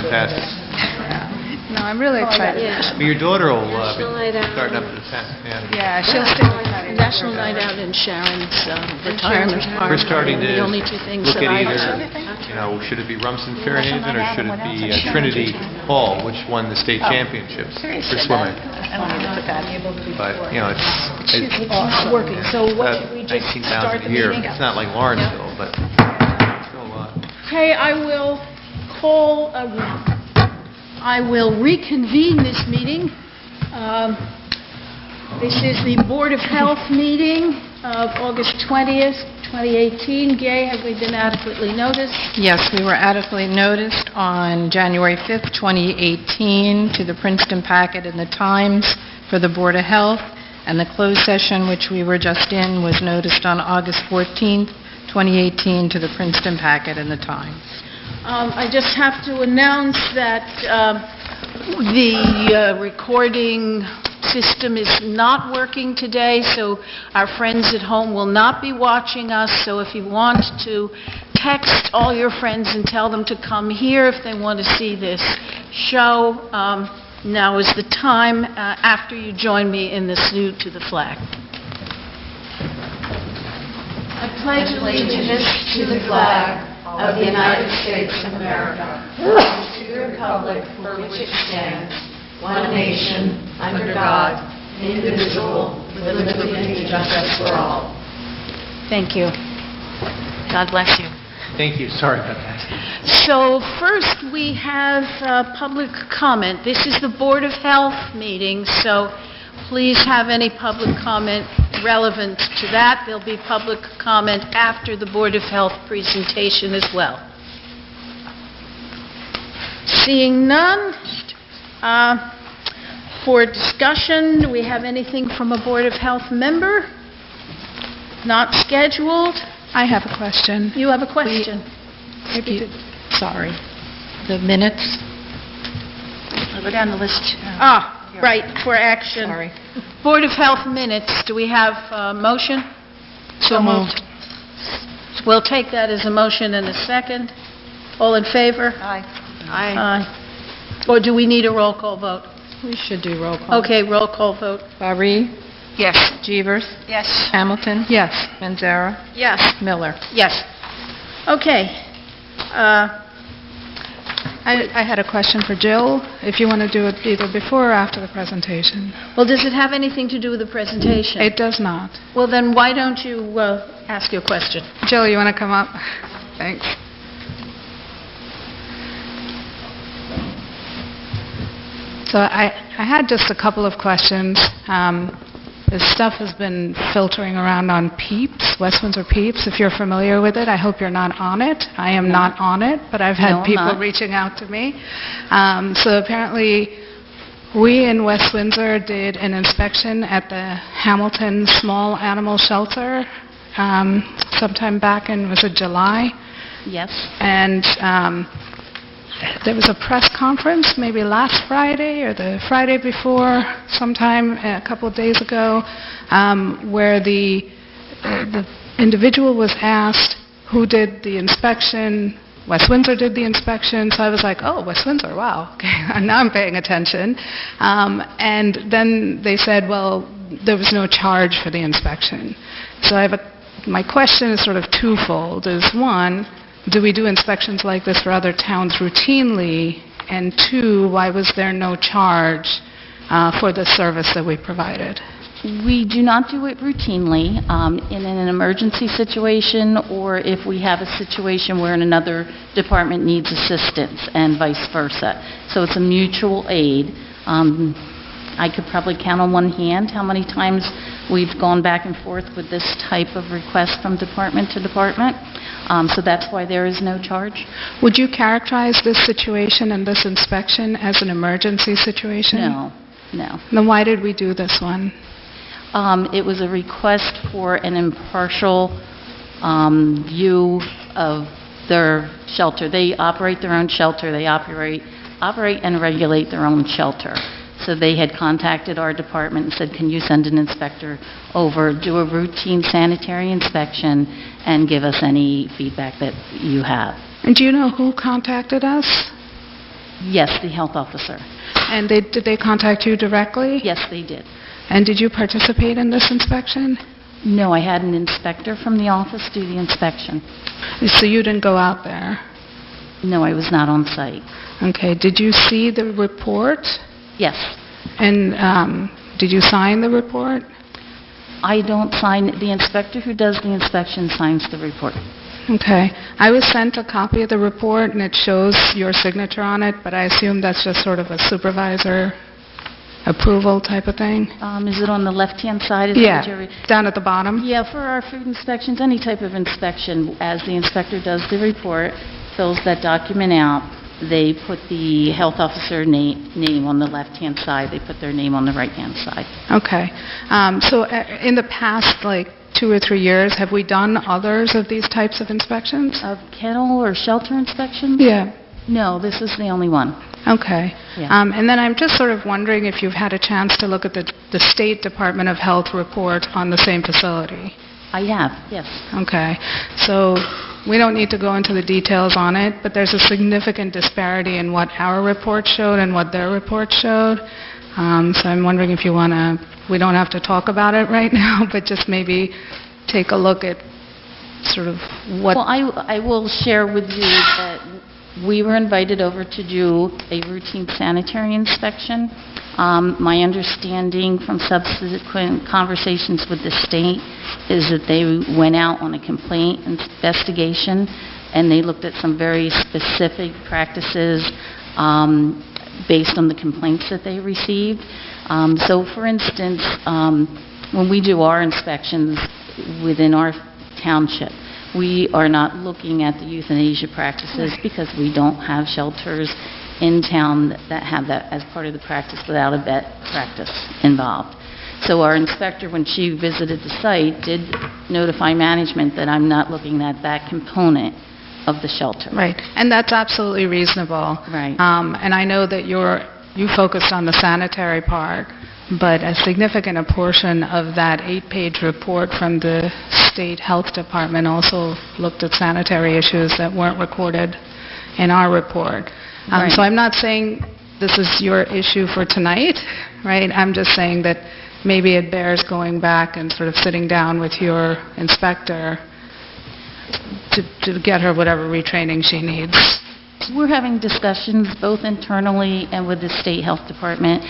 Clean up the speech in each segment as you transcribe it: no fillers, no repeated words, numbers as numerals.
tests. No, I'm really excited. But your daughter will be National Night Out. starting up at the test. Yeah, she'll stick with that. National Night Out and Sharon's retirement party. We're starting to The only two things look that at I either, have. should it be Rumson Fairhaven or should it be Trinity Hall, which won the state championships for swimming? I don't need to put that. But, it's Working, so what about should we just start the 19,000 a year. meeting? It's not like Lawrenceville, but it's still a lot. Okay, I will reconvene this meeting. This is the Board of Health meeting of August 20th, 2018. Gay, have we been adequately noticed? Yes, we were adequately noticed on January 5th, 2018, to the Princeton Packet and the Times for the Board of Health, and the closed session, which we were just in, was noticed on August 14th, 2018, to the Princeton Packet and the Times. I just have to announce that the recording system is not working today, so our friends at home will not be watching us. So if you want to text all your friends and tell them to come here if they want to see this show, now is the time after you join me in the salute to the flag. I pledge allegiance to the flag of the United States of America, and to the republic for which it stands, one nation, under God, indivisible, with liberty and justice for all. Thank you. God bless you. Thank you. Sorry about that. So first we have public comment. This is the Board of Health meeting, so please have any public comment relevant to that. There'll be public comment after the Board of Health presentation as well. Seeing none, for discussion, do we have anything from a Board of Health member? Not scheduled? I have a question. You have a question? Sorry. The minutes? I'll go down the list. Right, for action. Sorry. Board of Health minutes, do we have a motion? So moved. We'll take that as a motion and a second. All in favor? Aye. Aye. Or do we need a roll call vote? We should do roll call. Okay, roll call vote. Barry? Yes. Jeevers? Yes. Hamilton? Yes. Manzara? Yes. Miller? Yes. Okay. I had a question for Jill, if you want to do it either before or after the presentation. Well, does it have anything to do with the presentation? It does not. Well, then why don't you ask your question? Jill, you want to come up? Thanks. So I had just a couple of questions. This stuff has been filtering around on PEEPS, West Windsor PEEPS. If you're familiar with it, I hope you're not on it. I am not on it, but I've had people reaching out to me. So apparently, we in West Windsor did an inspection at the Hamilton Small Animal Shelter sometime back in, was it July? Yes. And there was a press conference maybe last Friday or the Friday before, sometime a couple of days ago, where the individual was asked who did the inspection. West Windsor did the inspection, so I was like, oh, West Windsor, wow, okay, now I'm paying attention. And then they said, well, there was no charge for the inspection. So my question is sort of twofold, is one, do we do inspections like this for other towns routinely? And two, why was there no charge for the service that we provided? We do not do it routinely. In an emergency situation, or if we have a situation where another department needs assistance, and vice versa. So it's a mutual aid. I could probably count on one hand how many times we've gone back and forth with this type of request from department to department. So that's why there is no charge. Would you characterize this situation and this inspection as an emergency situation? No, no. Then why did we do this one? It was a request for an impartial view of their shelter. They operate their own shelter. They operate and regulate their own shelter. So they had contacted our department and said, can you send an inspector over, do a routine sanitary inspection, and give us any feedback that you have. And do you know who contacted us? Yes, the health officer. And did they contact you directly? Yes, they did. And did you participate in this inspection? No, I had an inspector from the office do the inspection. So you didn't go out there? No, I was not on site. Okay. Did you see the report? Yes. And did you sign the report? I don't sign, the inspector who does the inspection signs the report. Okay. I was sent a copy of the report, and it shows your signature on it, but I assume that's just sort of a supervisor approval type of thing? Is it on the left-hand side? Is that what you're- Down at the bottom? Yeah, for our food inspections, any type of inspection, as the inspector does the report, fills that document out, they put the health officer name on the left-hand side, they put their name on the right-hand side. Okay. So in the past, like, 2 or 3 years, have we done others of these types of inspections? Of kennel or shelter inspections? Yeah. No, this is the only one. Okay. Yeah. And then I'm just sort of wondering if you've had a chance to look at the State Department of Health report on the same facility. I have, yes. Okay. So we don't need to go into the details on it, but there's a significant disparity in what our report showed and what their report showed. So I'm wondering if you want to, we don't have to talk about it right now, but just maybe take a look at sort of what... Well, I will share with you that we were invited over to do a routine sanitary inspection. My understanding from subsequent conversations with the state is that they went out on a complaint investigation, and they looked at some very specific practices based on the complaints that they received. So, for instance, when we do our inspections within our township, we are not looking at the euthanasia practices because we don't have shelters in town that have that as part of the practice without a vet practice involved. So our inspector, when she visited the site, did notify management that I'm not looking at that component of the shelter. Right, and that's absolutely reasonable. Right. And I know that you focused on the sanitary part, but a significant portion of that 8-page report from the State Health Department also looked at sanitary issues that weren't recorded in our report. Right. So I'm not saying this is your issue for tonight, right? I'm just saying that maybe it bears going back and sort of sitting down with your inspector to get her whatever retraining she needs. We're having discussions both internally and with the State Health Department.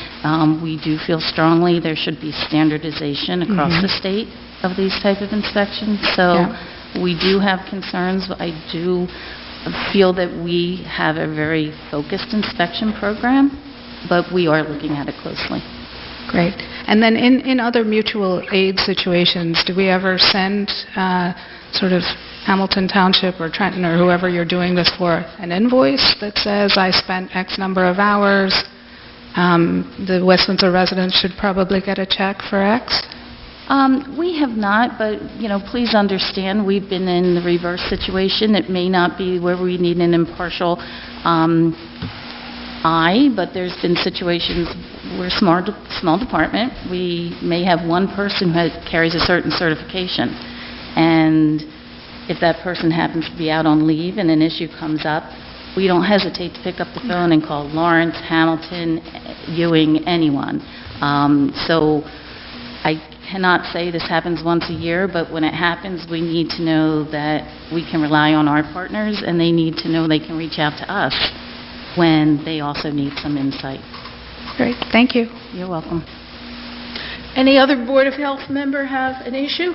We do feel strongly there should be standardization across the state of these type of inspections. So we do have concerns. I do feel that we have a very focused inspection program, but we are looking at it closely. Great. And then in other mutual aid situations, do we ever send sort of Hamilton Township or Trenton or whoever you're doing this for an invoice that says I spent X number of hours, the West Windsor residents should probably get a check for X? We have not, but, please understand, we've been in the reverse situation. It may not be where we need an impartial eye, but there's been situations, we're a small department, we may have one person who carries a certain certification, and if that person happens to be out on leave and an issue comes up, we don't hesitate to pick up the phone and call Lawrence, Hamilton, Ewing, anyone. So I cannot say this happens once a year, but when it happens, we need to know that we can rely on our partners, and they need to know they can reach out to us when they also need some insight. Great. Thank you. You're welcome. Any other Board of Health member have an issue?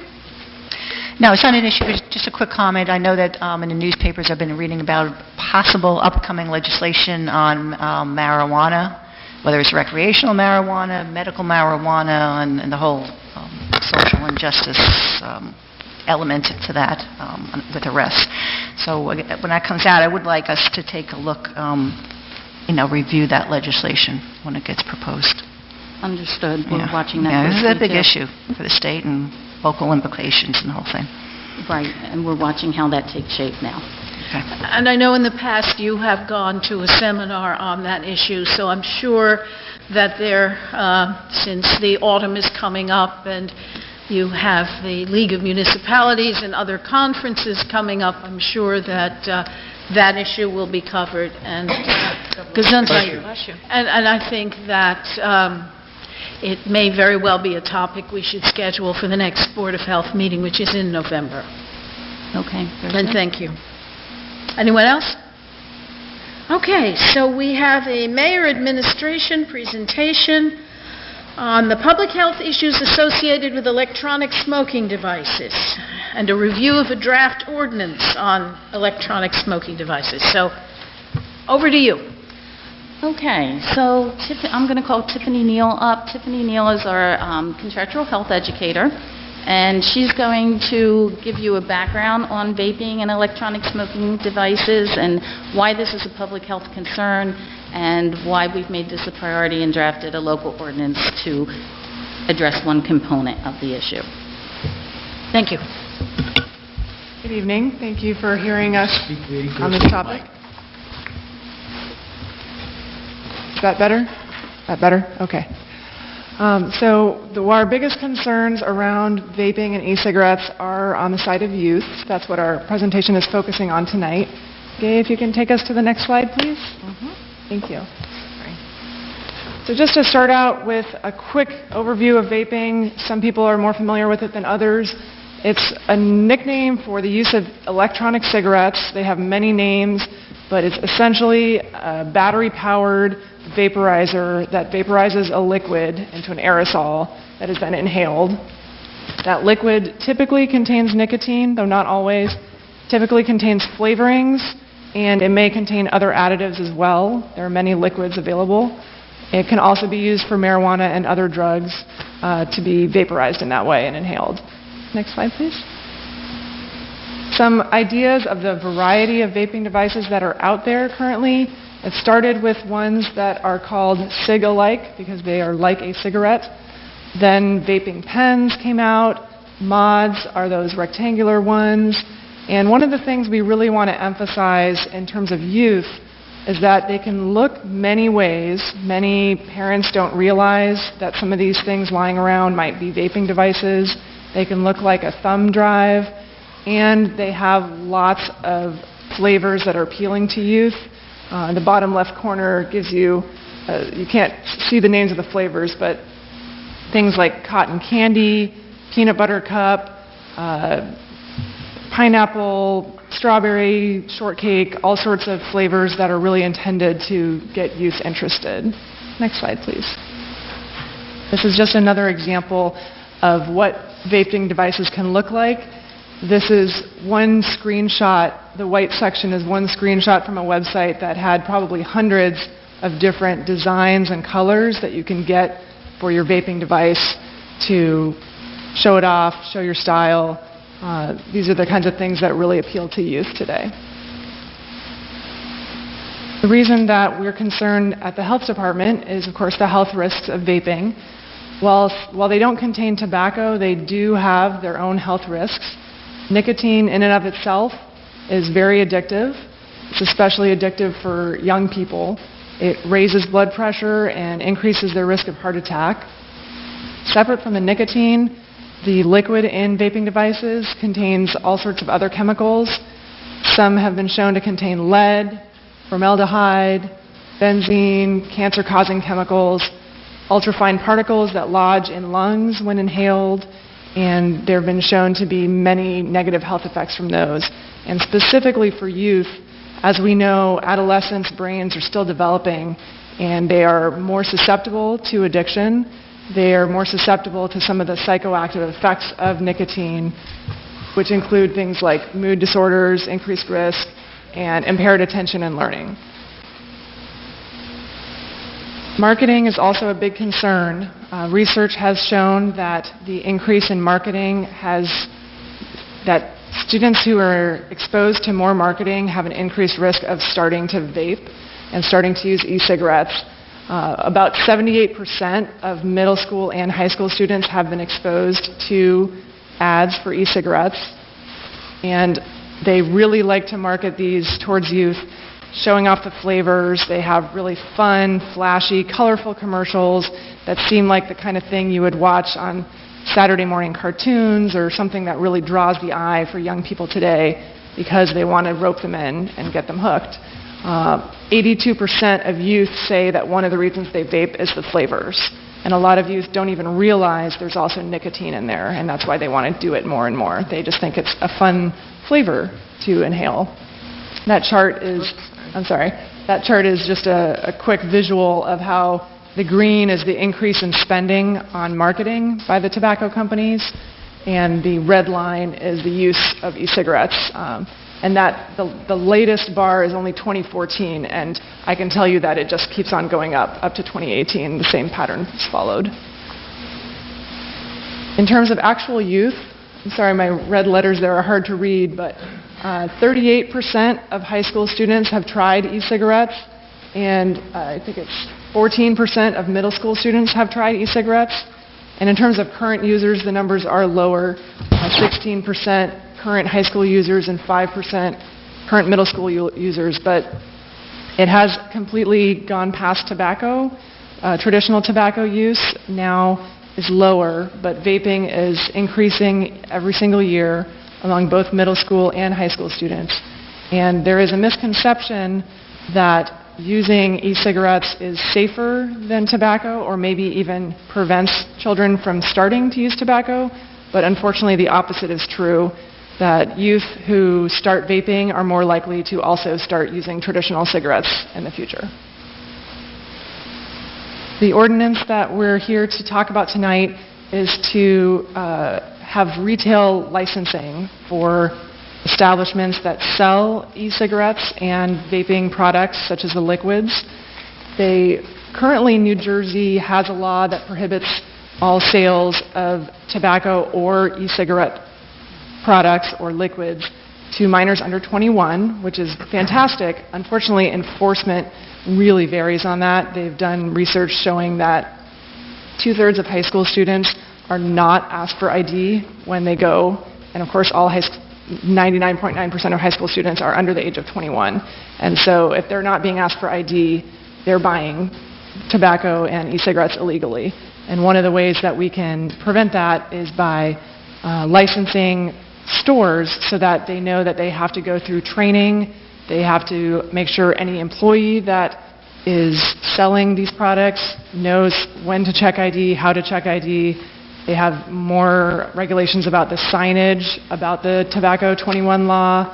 No, it's not an issue, but just a quick comment. I know that in the newspapers I've been reading about possible upcoming legislation on marijuana, whether it's recreational marijuana, medical marijuana, and the whole social injustice element to that with arrests. So when that comes out, I would like us to take a look, review that legislation when it gets proposed. Understood. We're watching that. Yeah, this is a big closely, too. issue for the state and local implications and the whole thing. Right, and we're watching how that takes shape now. Okay. And I know in the past you have gone to a seminar on that issue, so I'm sure that there, since the autumn is coming up and you have the League of Municipalities and other conferences coming up, I'm sure that that issue will be covered, and Gesundheit. And I think that it may very well be a topic we should schedule for the next Board of Health meeting, which is in November. Okay. very And good. thank you. Anyone else? Okay, so we have a mayor administration presentation on the public health issues associated with electronic smoking devices and a review of a draft ordinance on electronic smoking devices. So, over to you. Okay, so I'm going to call Tiffany Neal up. Tiffany Neal is our contractual health educator, and she's going to give you a background on vaping and electronic smoking devices and why this is a public health concern and why we've made this a priority and drafted a local ordinance to address one component of the issue. Thank you. Good evening. Thank you for hearing us on this topic. Is that better? That better? Okay. Our biggest concerns around vaping and e-cigarettes are on the side of youth. That's what our presentation is focusing on tonight. Gay, if you can take us to the next slide, please. Thank you. So just to start out with a quick overview of vaping, some people are more familiar with it than others. It's a nickname for the use of electronic cigarettes. They have many names, but it's essentially a battery-powered vaporizer that vaporizes a liquid into an aerosol that is then inhaled. That liquid typically contains nicotine, though not always. Typically contains flavorings, and it may contain other additives as well. There are many liquids available. It can also be used for marijuana and other drugs to be vaporized in that way and inhaled. Next slide, please. Some ideas of the variety of vaping devices that are out there currently. It started with ones that are called cig-alike because they are like a cigarette. Then vaping pens came out. Mods are those rectangular ones. And one of the things we really want to emphasize in terms of youth is that they can look many ways. Many parents don't realize that some of these things lying around might be vaping devices. They can look like a thumb drive, and they have lots of flavors that are appealing to youth. The bottom left corner gives you, you can't see the names of the flavors, but things like cotton candy, peanut butter cup, pineapple, strawberry, shortcake, all sorts of flavors that are really intended to get youth interested. Next slide, please. This is just another example of what vaping devices can look like. This is one screenshot. The white section is one screenshot from a website that had probably hundreds of different designs and colors that you can get for your vaping device to show it off, show your style. These are the kinds of things that really appeal to youth today. The reason that we're concerned at the health department is, of course, the health risks of vaping. While they don't contain tobacco, they do have their own health risks. Nicotine in and of itself is very addictive. It's especially addictive for young people. It raises blood pressure and increases their risk of heart attack. Separate from the nicotine, the liquid in vaping devices contains all sorts of other chemicals. Some have been shown to contain lead, formaldehyde, benzene, cancer-causing chemicals, ultrafine particles that lodge in lungs when inhaled, and there have been shown to be many negative health effects from those. And specifically for youth, as we know, adolescents' brains are still developing, and they are more susceptible to addiction. They are more susceptible to some of the psychoactive effects of nicotine, which include things like mood disorders, increased risk, and impaired attention and learning. Marketing is also a big concern. Research has shown that the increase in marketing that students who are exposed to more marketing have an increased risk of starting to vape and starting to use e-cigarettes. About 78% of middle school and high school students have been exposed to ads for e-cigarettes, and they really like to market these towards youth, showing off the flavors. They have really fun, flashy, colorful commercials that seem like the kind of thing you would watch on Saturday morning cartoons or something that really draws the eye for young people today because they want to rope them in and get them hooked. 82% of youth say that one of the reasons they vape is the flavors. And a lot of youth don't even realize there's also nicotine in there, and that's why they want to do it more and more. They just think it's a fun flavor to inhale. That chart is just a quick visual of how the green is the increase in spending on marketing by the tobacco companies, and the red line is the use of e-cigarettes. And that the latest bar is only 2014, and I can tell you that it just keeps on going up to 2018. The same pattern is followed. In terms of actual youth, I'm sorry, my red letters there are hard to read, but 38% of high school students have tried e-cigarettes, and I think it's 14% of middle school students have tried e-cigarettes. And in terms of current users, the numbers are lower, 16% current high school users and 5% current middle school users, but it has completely gone past tobacco. Traditional tobacco use now is lower, but vaping is increasing every single year among both middle school and high school students. And there is a misconception that using e-cigarettes is safer than tobacco, or maybe even prevents children from starting to use tobacco, but unfortunately the opposite is true, that youth who start vaping are more likely to also start using traditional cigarettes in the future. The ordinance that we're here to talk about tonight is to have retail licensing for establishments that sell e-cigarettes and vaping products such as the liquids. Currently, New Jersey has a law that prohibits all sales of tobacco or e-cigarette products or liquids to minors under 21, which is fantastic. Unfortunately, enforcement really varies on that. They've done research showing that 2/3 of high school students are not asked for ID when they go, and of course, 99.9% of high school students are under the age of 21. And so if they're not being asked for ID, they're buying tobacco and e-cigarettes illegally. And one of the ways that we can prevent that is by licensing stores so that they know that they have to go through training. They have to make sure any employee that is selling these products knows when to check ID, how to check ID. They have more regulations about the signage, about the Tobacco 21 law,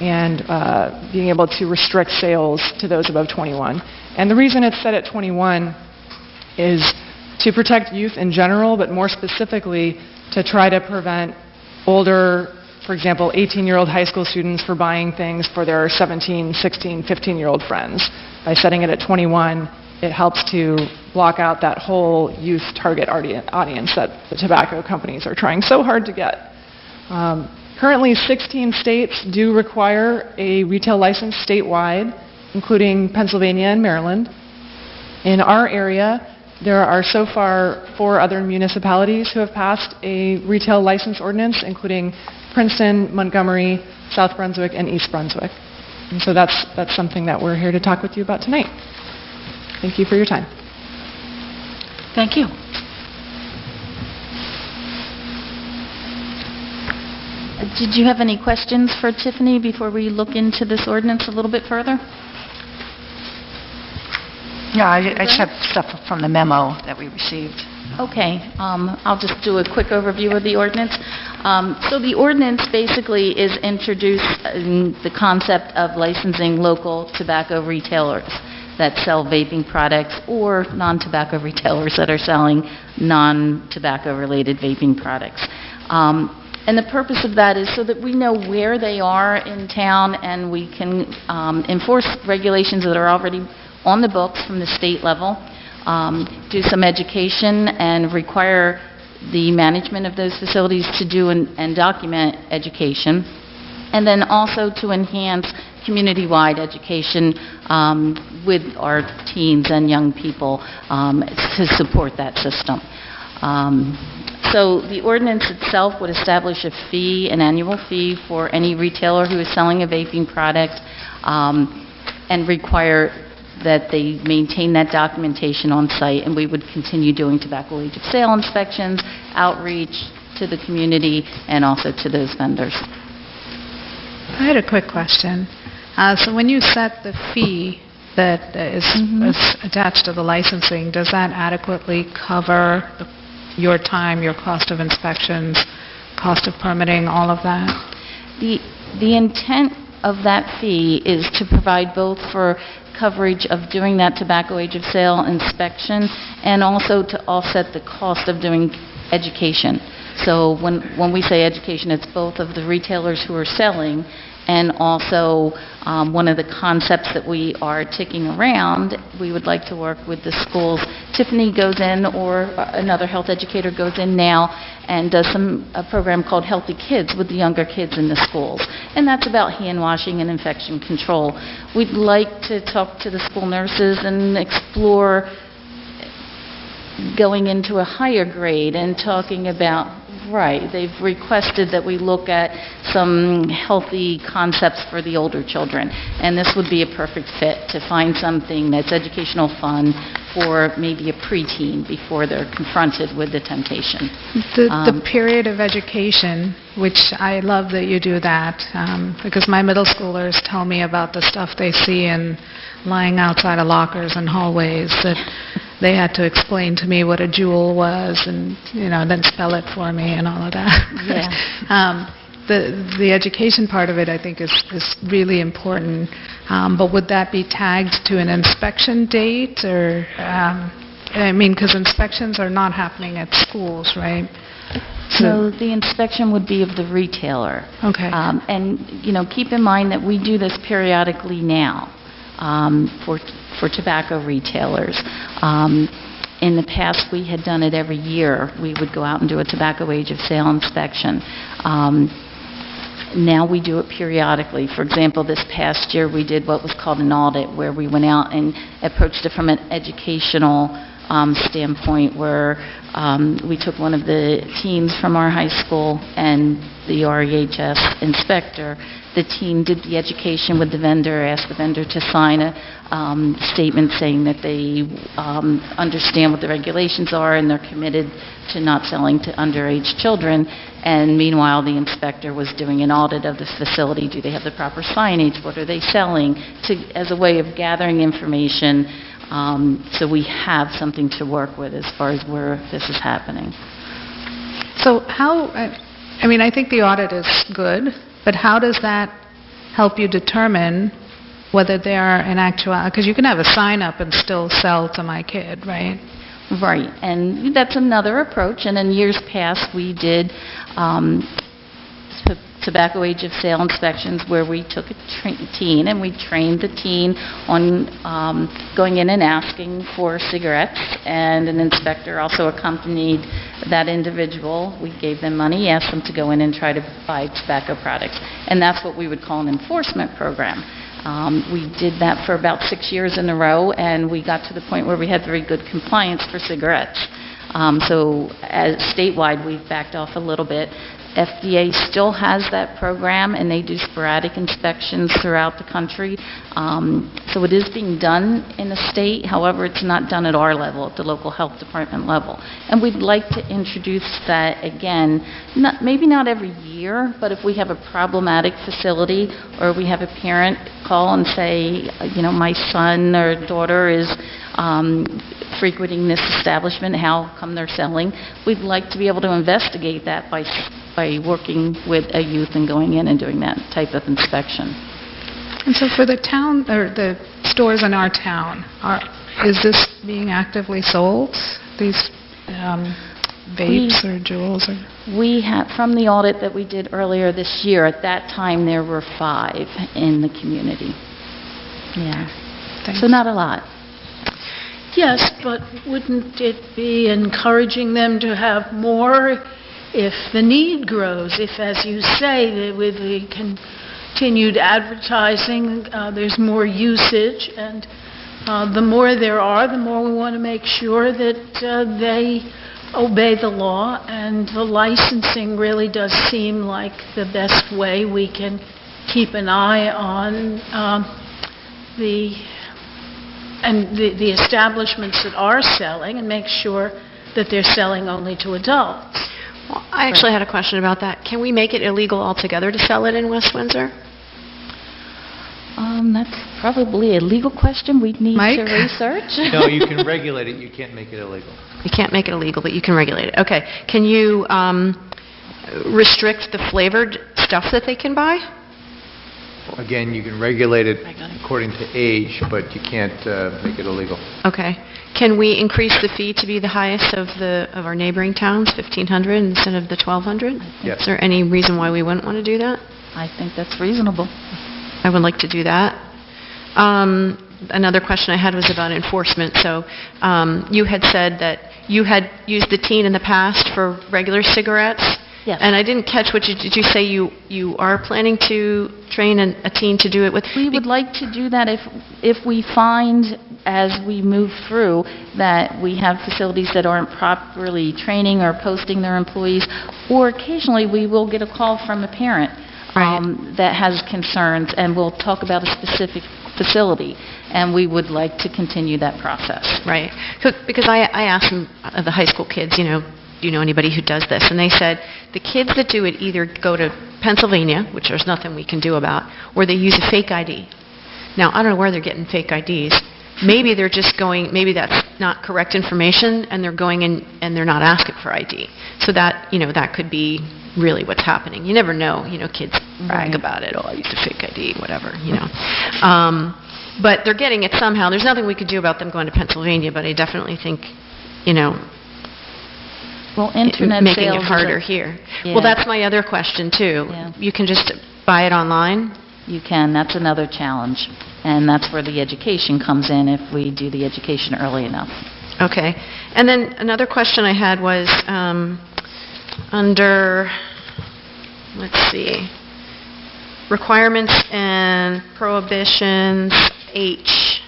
and being able to restrict sales to those above 21. And the reason it's set at 21 is to protect youth in general, but more specifically to try to prevent older, for example, 18-year-old high school students from buying things for their 17, 16, 15-year-old friends. By setting it at 21, it helps to block out that whole youth target audience that the tobacco companies are trying so hard to get. Currently, 16 states do require a retail license statewide, including Pennsylvania and Maryland. In our area, there are so far 4 other municipalities who have passed a retail license ordinance, including Princeton, Montgomery, South Brunswick, and East Brunswick. And so that's something that we're here to talk with you about tonight. Thank you for your time. Thank you. Did you have any questions for Tiffany before we look into this ordinance a little bit further? No, I just have stuff from the memo that we received. Okay, I'll just do a quick overview of the ordinance. So the ordinance basically is introduced in the concept of licensing local tobacco retailers that sell vaping products or non-tobacco retailers that are selling non-tobacco related vaping products. And the purpose of that is so that we know where they are in town and we can enforce regulations that are already on the books from the state level, do some education and require the management of those facilities to do and document education, and then also to enhance community-wide education with our teens and young people to support that system. So the ordinance itself would establish a fee, an annual fee for any retailer who is selling a vaping product, and require that they maintain that documentation on site, and we would continue doing tobacco age of sale inspections, outreach to the community, and also to those vendors. I had a quick question. So when you set the fee that is attached to the licensing, does that adequately cover your time, your cost of inspections, cost of permitting, all of that? The intent of that fee is to provide both for coverage of doing that tobacco age of sale inspection and also to offset the cost of doing education. So when we say education, it's both of the retailers who are selling and also one of the concepts that we are ticking around, we would like to work with the schools. Tiffany goes in, or another health educator goes in now and does a program called Healthy Kids with the younger kids in the schools. And that's about hand washing and infection control. We'd like to talk to the school nurses and explore going into a higher grade and talking about, right, they've requested that we look at some healthy concepts for the older children. And this would be a perfect fit to find something that's educational fun for maybe a preteen before they're confronted with the temptation. The period of education, which I love that you do that, because my middle schoolers tell me about the stuff they see in lying outside of lockers and hallways that they had to explain to me what a jewel was and, then spell it for me and all of that. Yeah. The education part of it, I think, is really important. But would that be tagged to an inspection date? Or, because inspections are not happening at schools, right? So the inspection would be of the retailer. Okay. And, keep in mind that we do this periodically now for tobacco retailers. In the past, we had done it every year. We would go out and do a tobacco age of sale inspection. Now we do it periodically. For example, this past year we did what was called an audit, where we went out and approached it from an educational standpoint, where we took one of the teams from our high school and the REHS inspector. The team did the education with the vendor, asked the vendor to sign a statement saying that they understand what the regulations are and they're committed to not selling to underage children. And meanwhile, the inspector was doing an audit of the facility. Do they have the proper signage? What are they selling? As a way of gathering information, so we have something to work with as far as where this is happening. So I think the audit is good, but how does that help you determine whether they are in actuality? Because you can have a sign up and still sell to my kid, right? Right, and that's another approach. And in years past, we did tobacco age of sale inspections where we took a teen and we trained the teen on going in and asking for cigarettes, and an inspector also accompanied that individual. We gave them money, asked them to go in and try to buy tobacco products, and that's what we would call an enforcement program. We did that for about 6 years in a row, and we got to the point where we had very good compliance for cigarettes. So as statewide, we've backed off a little bit. FDA still has that program, and they do sporadic inspections throughout the country. So it is being done in the state. However, it's not done at our level, at the local health department level. And we'd like to introduce that again, maybe not every year, but if we have a problematic facility or we have a parent call and say, my son or daughter is frequenting this establishment, how come they're selling? We'd like to be able to investigate that by working with a youth and going in and doing that type of inspection. And so for the town, or the stores in our town, is this being actively sold, these vapes or jewels? We have, from the audit that we did earlier this year, at that time there were 5 in the community. Yeah. Thanks. So not a lot. Yes, but wouldn't it be encouraging them to have more if the need grows? If, as you say, with the continued advertising, there's more usage, and the more there are, the more we want to make sure that they obey the law, and the licensing really does seem like the best way we can keep an eye on the establishments that are selling and make sure that they're selling only to adults. Well, I actually had a question about that. Can we make it illegal altogether to sell it in West Windsor? That's probably a legal question we'd need Mike? to research. No, you can regulate it, you can't make it illegal. You can't make it illegal, but you can regulate it. Okay. Can you restrict the flavored stuff that they can buy? Again, you can regulate it according to age, but you can't make it illegal. Okay. Can we increase the fee to be the highest of our neighboring towns, $1,500 instead of the $1,200? Yes. Is there any reason why we wouldn't want to do that? I think that's reasonable. I would like to do that. Another question I had was about enforcement. So you had said that you had used the teen in the past for regular cigarettes. Yes. And I didn't catch did you say you are planning to train a teen to do it with? We would like to do that if we find, as we move through, that we have facilities that aren't properly training or posting their employees, or occasionally we will get a call from a parent that has concerns, and we'll talk about a specific facility, and we would like to continue that process. Right. Because I asked them, the high school kids, do you know anybody who does this? And they said the kids that do it either go to Pennsylvania, which there's nothing we can do about, or they use a fake ID. Now, I don't know where they're getting fake IDs. Maybe they're just going, maybe that's not correct information, and they're going in and they're not asking for ID. So that, that could be really what's happening. You never know. Kids brag about it. Oh, I used a fake ID, whatever, But they're getting it somehow. There's nothing we could do about them going to Pennsylvania, but I definitely think, Well, internet making sales it harder is here. Yeah. Well, that's my other question, too. Yeah. You can just buy it online? You can. That's another challenge, and that's where the education comes in if we do the education early enough. Okay. And then another question I had was under, let's see, requirements and prohibitions, H.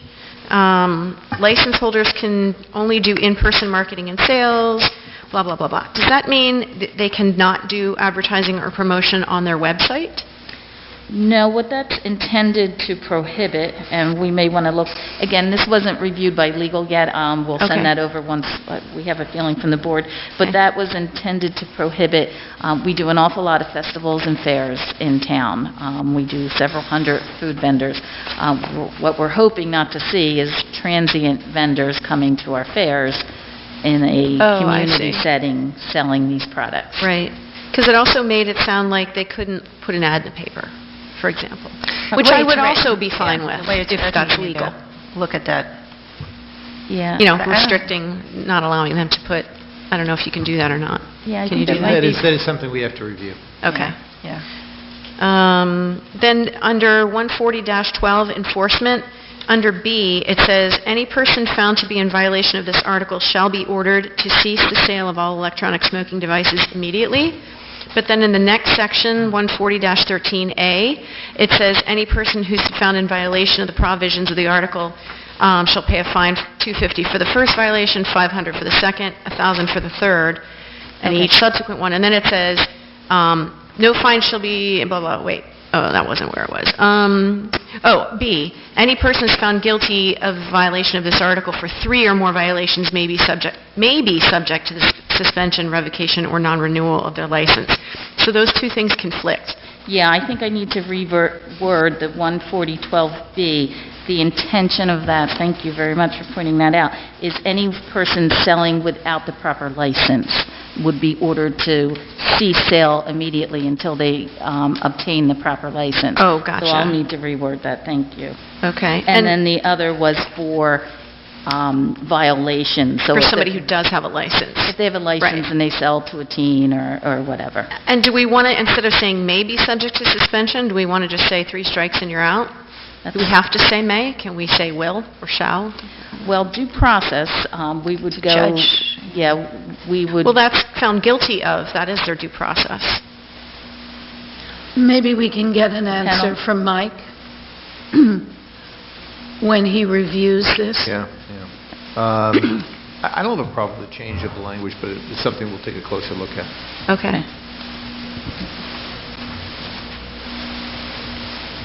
License holders can only do in-person marketing and sales, blah, blah, blah, blah. Does that mean that they cannot do advertising or promotion on their website? No, what that's intended to prohibit, and we may want to look, again, this wasn't reviewed by legal yet. We'll Okay. send that over once we have a feeling from the board. But that was intended to prohibit, we do an awful lot of festivals and fairs in town. We do several hundred food vendors. What we're hoping not to see is transient vendors coming to our fairs in a community setting selling these products. Right. Because it also made it sound like they couldn't put an ad in the paper, for example, which I would also be fine with if that's legal. Look at that. Yeah. Restricting, not allowing them to put, I don't know if you can do that or not. Yeah, I Can you think do that might be. That is something we have to review. Okay. Yeah. Then under 140-12 enforcement, under B, it says, any person found to be in violation of this article shall be ordered to cease the sale of all electronic smoking devices immediately. But then in the next section, 140-13A, it says, any person who's found in violation of the provisions of the article shall pay a fine of $250 for the first violation, $500 for the second, $1,000 for the third, and each subsequent one. And then it says, no fine shall be, blah, blah, wait. Oh, that wasn't where it was. B, any person is found guilty of violation of this article for 3 or more violations may be subject to the suspension, revocation, or non-renewal of their license. So those two things conflict. Yeah, I think I need to reword the 140-12B. The intention of that, thank you very much for pointing that out, is any person selling without the proper license would be ordered to cease sale immediately until they obtain the proper license. Oh, gotcha. So I'll need to reword that, thank you. Okay. And then the other was for violations. So for if somebody they- who does have a license. If they have a license Right. and they sell to a teen or whatever. And do we want to, instead of saying may be subject to suspension, do we want to just say 3 strikes and you're out? Do we have to say may? Can we say will or shall? Well, due process, we would go... judge. Yeah, we would... Well, that's found guilty of. That is their due process. Maybe we can get an answer Panel. from Mike when he reviews this. Yeah. I don't have a problem with the change of the language, but it's something we'll take a closer look at. Okay.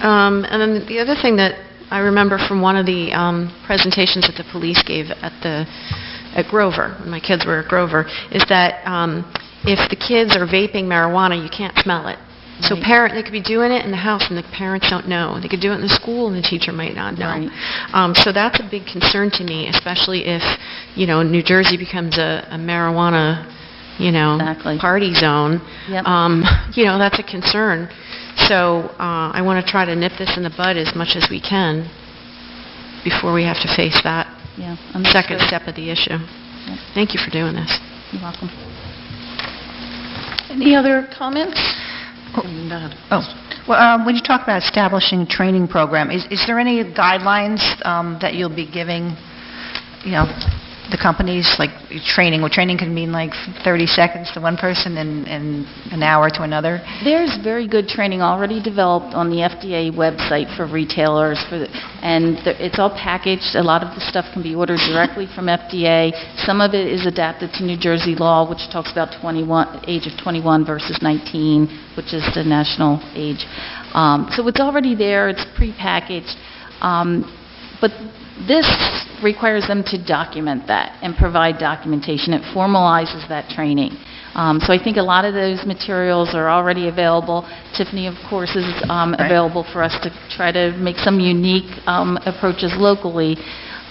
And then the other thing that I remember from one of the presentations that the police gave at Grover, when my kids were at Grover, is that if the kids are vaping marijuana, you can't smell it. So Right. they could be doing it in the house and the parents don't know. They could do it in the school and the teacher might not know. Right. So that's a big concern to me, especially if, New Jersey becomes a marijuana, Exactly. party zone. Yep. That's a concern. So I want to try to nip this in the bud as much as we can before we have to face that Yeah. second understood. step of the issue. Yep. Thank you for doing this. You're welcome. Any other comments? Well, when you talk about establishing training program, is there any guidelines that you'll be giving, the companies, like training? Well, training can mean like 30 seconds to one person and an hour to another. There's very good training already developed on the FDA website for retailers, it's all packaged. A lot of the stuff can be ordered directly from FDA. Some of it is adapted to New Jersey law, which talks about age of 21 versus 19, which is the national age. So it's already there. It's prepackaged. But this requires them to document that and provide documentation. It formalizes that training. So I think a lot of those materials are already available. Tiffany, of course, is available for us to try to make some unique approaches locally.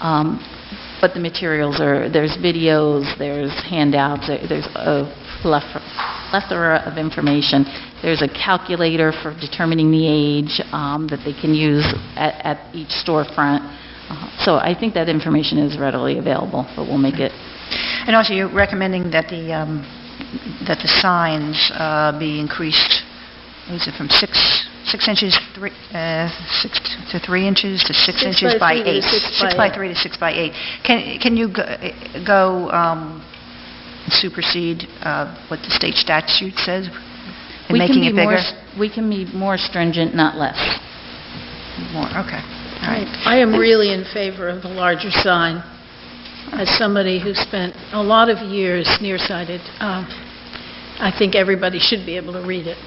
But the materials there's videos, there's handouts, there's a plethora of information. There's a calculator for determining the age that they can use at each storefront. So I think that information is readily available, but we'll make it. And also, you're recommending that the signs be increased. Is it from 6 inches, 6 to 3 inches to 6 inches by 8? 6 by 3 to 6 by 8. Can you go supersede what the state statute says in making it bigger? We can be more stringent, not less. More. Okay. All right. I am really in favor of the larger sign. As somebody who spent a lot of years nearsighted, I think everybody should be able to read it.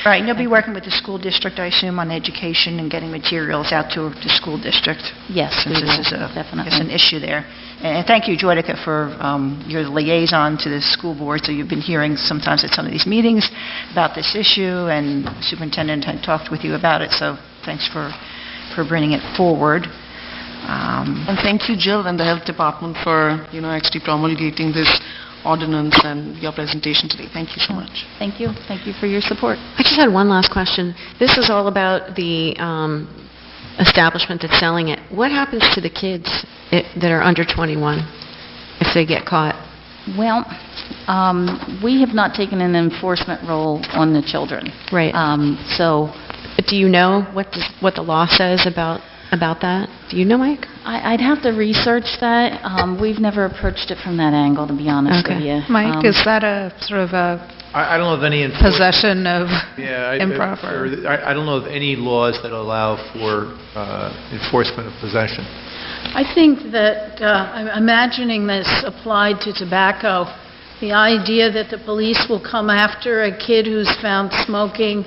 Right, and you'll be working with the school district, I assume, on education and getting materials out to the school district? Yes, we Since will, this is definitely. an issue there. And thank you, Joytica, for your liaison to the school board. So you've been hearing sometimes at some of these meetings about this issue, and the superintendent had talked with you about it, so thanks for bringing it forward. And thank you, Jill, and the Health Department for, actually promulgating this ordinance and your presentation today. Thank you so much. Thank you. Thank you for your support. I just had one last question. This is all about the establishment that's selling it. What happens to the kids that are under 21 if they get caught? Well, we have not taken an enforcement role on the children. Right. So Do you know what the law says about that? Do you know, Mike? I'd have to research that. We've never approached it from that angle, to be honest with you. Mike, is that a sort of a I don't know of any enforcement. possession of Yeah, improper? I don't know of any laws that allow for enforcement of possession. I think that, I'm imagining this applied to tobacco, the idea that the police will come after a kid who's found smoking,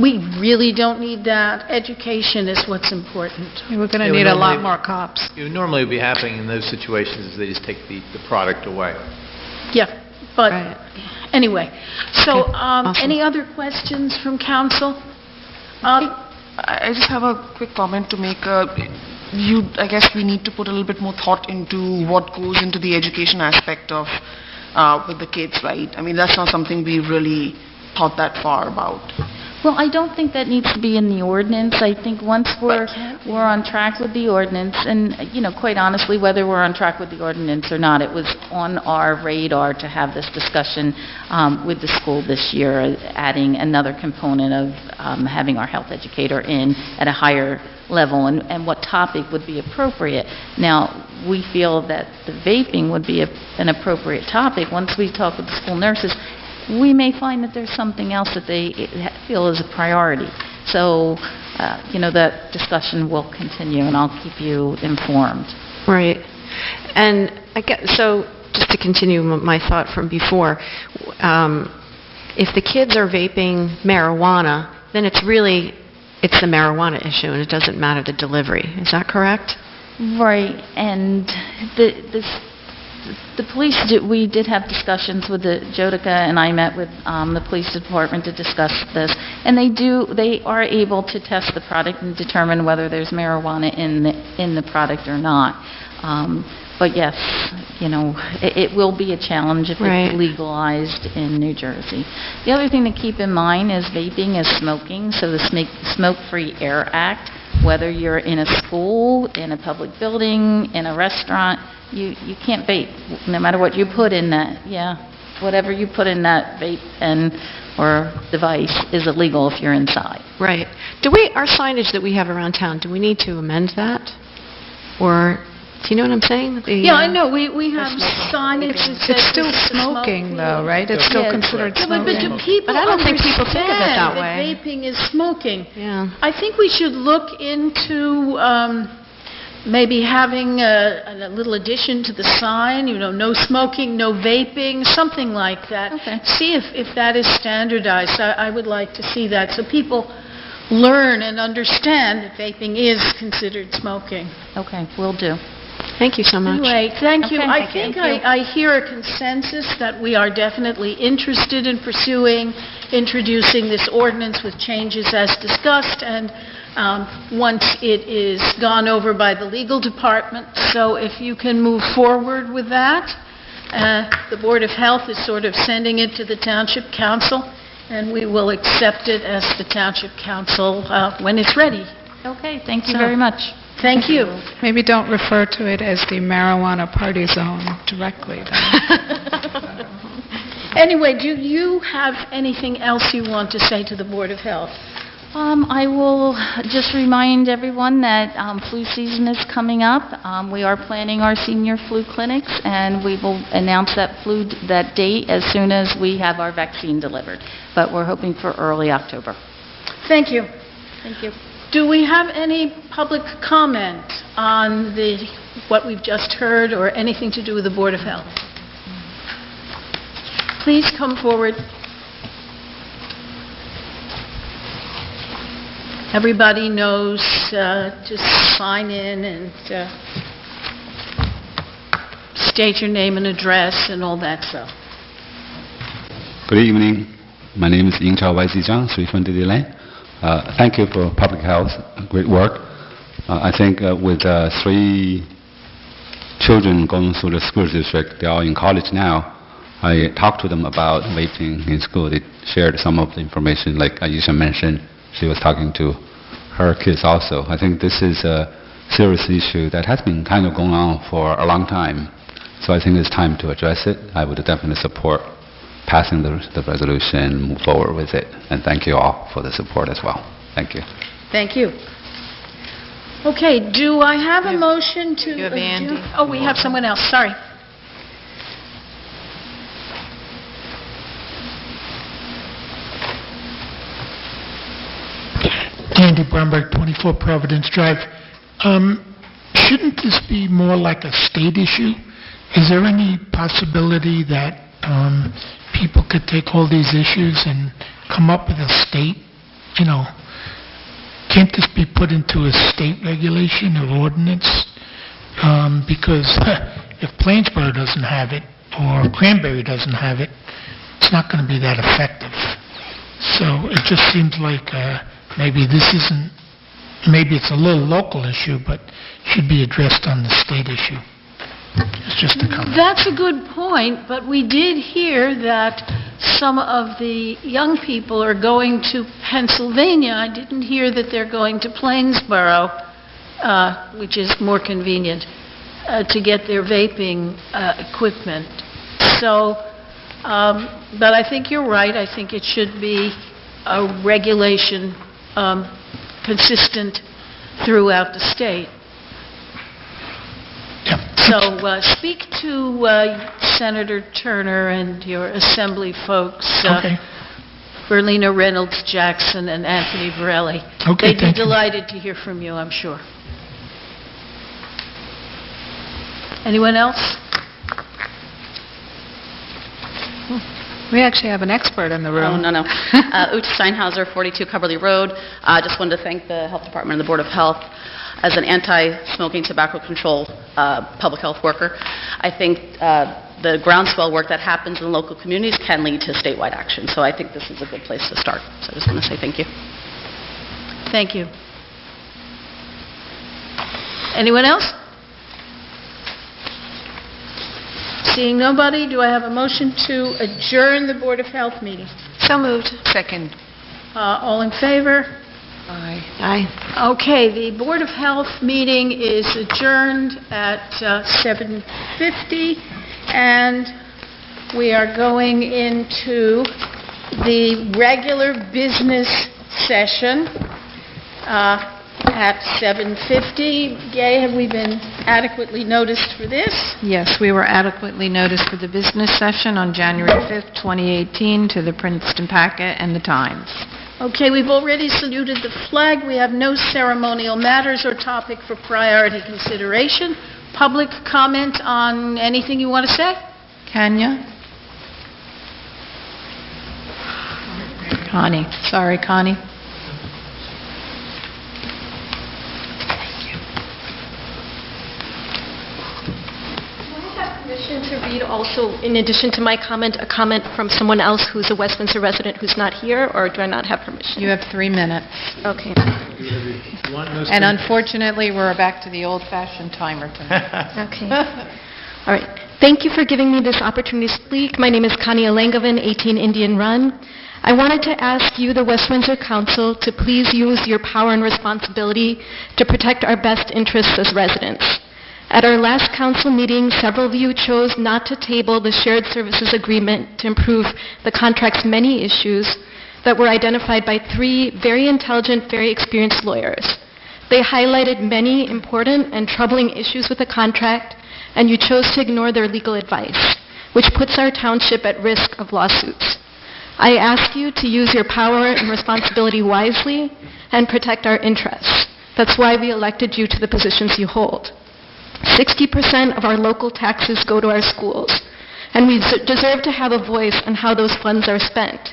we really don't need that. Education is what's important. We're going to Yeah, we need a lot normally- more cops. It would normally be happening in those situations is they just take the product away. Yeah, but Right. anyway. So, Okay, awesome. any other questions from council? I just have a quick comment to make. I guess we need to put a little bit more thought into what goes into the education aspect of with the kids, right? I mean, that's not something we really thought that far about. Well, I don't think that needs to be in the ordinance. I think once we're on track with the ordinance, and, quite honestly, whether we're on track with the ordinance or not, it was on our radar to have this discussion with the school this year, adding another component of having our health educator in at a higher level, and what topic would be appropriate. Now, we feel that the vaping would be an appropriate topic. Once we talk with the school nurses, we may find that there's something else that they feel is a priority. So, that discussion will continue, and I'll keep you informed. Right. And so just to continue my thought from before, if the kids are vaping marijuana, then it's the marijuana issue, and it doesn't matter the delivery. Is that correct? Right, and the police, we did have discussions with Jotica, and I met with the police department to discuss this, And they are able to test the product and determine whether there's marijuana in the product or not. But yes, it will be a challenge if it's legalized in New Jersey. The other thing to keep in mind is vaping is smoking, so the Smoke-Free Air Act, whether you're in a school, in a public building, in a restaurant, you can't vape, no matter what you put in that. Whatever you put in that vape or device is illegal if you're inside. Right. Our signage that we have around town, do we need to amend that? Or, do you know what I'm saying? I know. We have signage that says... It's still smoking, though, right? It's still considered smoking. But do people I don't think people think of it that understand way. vaping is smoking? Yeah. I think we should look into maybe having a little addition to the sign, no smoking, no vaping, something like that. Okay. See if that is standardized. I would like to see that, so people learn and understand that vaping is considered smoking. Okay, will do. Thank you so much. Anyway, thank you. Okay, I think I hear a consensus that we are definitely interested in pursuing, introducing this ordinance with changes as discussed, and once it is gone over by the legal department. So if you can move forward with that, the Board of Health is sort of sending it to the Township Council, and we will accept it as the Township Council when it's ready. Okay, thank you very much. Thank you. Maybe don't refer to it as the marijuana party zone directly. Anyway, do you have anything else you want to say to the Board of Health? I will just remind everyone that flu season is coming up. We are planning our senior flu clinics, and we will announce that date as soon as we have our vaccine delivered. But we're hoping for early October. Thank you. Thank you. Do we have any public comment on what we've just heard or anything to do with the Board of Health? Please come forward. Everybody knows to sign in and state your name and address and all that stuff. Good evening. My name is Ying Chao Wai Zizhang, 320 Lane. Thank you for public health, great work. I think with 3 children going through the school district, they're all in college now. I talked to them about vaping in school. They shared some of the information, like Aisha mentioned. She was talking to her kids also. I think this is a serious issue that has been kind of going on for a long time. So I think it's time to address it. I would definitely support passing the resolution, move forward with it. And thank you all for the support as well. Thank you. Thank you. Okay, do I have a motion to... You have Andy. Oh, we have someone else, sorry. Andy Bromberg, 24 Providence Drive. Shouldn't this be more like a state issue? Is there any possibility that people could take all these issues and come up with a state, can't this be put into a state regulation or ordinance? Because if Plainsboro doesn't have it or Cranberry doesn't have it, it's not going to be that effective. So it just seems like maybe it's a little local issue, but should be addressed on the state issue. It's just a comment. That's a good point, but we did hear that some of the young people are going to Pennsylvania. I didn't hear that they're going to Plainsboro, which is more convenient, to get their vaping equipment. So, but I think you're right. I think it should be a regulation consistent throughout the state. So speak to Senator Turner and your Assembly folks, Okay. Berlina Reynolds Jackson and Anthony Borelli. Okay, They'd be thank you. delighted to hear from you, I'm sure. Anyone else? We actually have an expert in the room. Oh, no. Ute Steinhauser, 42 Coverly Road. Just wanted to thank the Health Department and the Board of Health. As an anti-smoking tobacco control public health worker, I think the groundswell work that happens in local communities can lead to statewide action. So I think this is a good place to start. So I just want to say thank you. Thank you. Anyone else? Seeing nobody, do I have a motion to adjourn the Board of Health meeting? So moved. Second. All in favor? Aye. Aye. Okay, the Board of Health meeting is adjourned at 7:50, and we are going into the regular business session at 7:50. Gay, have we been adequately noticed for this? Yes, we were adequately noticed for the business session on January 5th, 2018, to the Princeton Packet and the Times. Okay, we've already saluted the flag. We have no ceremonial matters or topic for priority consideration. Public comment on anything you want to say? Kanya? Connie. Sorry, Connie. Permission to read also, in addition to my comment, a comment from someone else who's a West Windsor resident who's not here, or do I not have permission? You have 3 minutes. Okay. And unfortunately, we're back to the old-fashioned timer tonight. Okay. All right. Thank you for giving me this opportunity to speak. My name is Connie Alangovan, 18 Indian Run. I wanted to ask you, the West Windsor Council, to please use your power and responsibility to protect our best interests as residents. At our last council meeting, several of you chose not to table the shared services agreement to improve the contract's many issues that were identified by 3 very intelligent, very experienced lawyers. They highlighted many important and troubling issues with the contract, and you chose to ignore their legal advice, which puts our township at risk of lawsuits. I ask you to use your power and responsibility wisely and protect our interests. That's why we elected you to the positions you hold. 60% of our local taxes go to our schools, and we deserve to have a voice on how those funds are spent.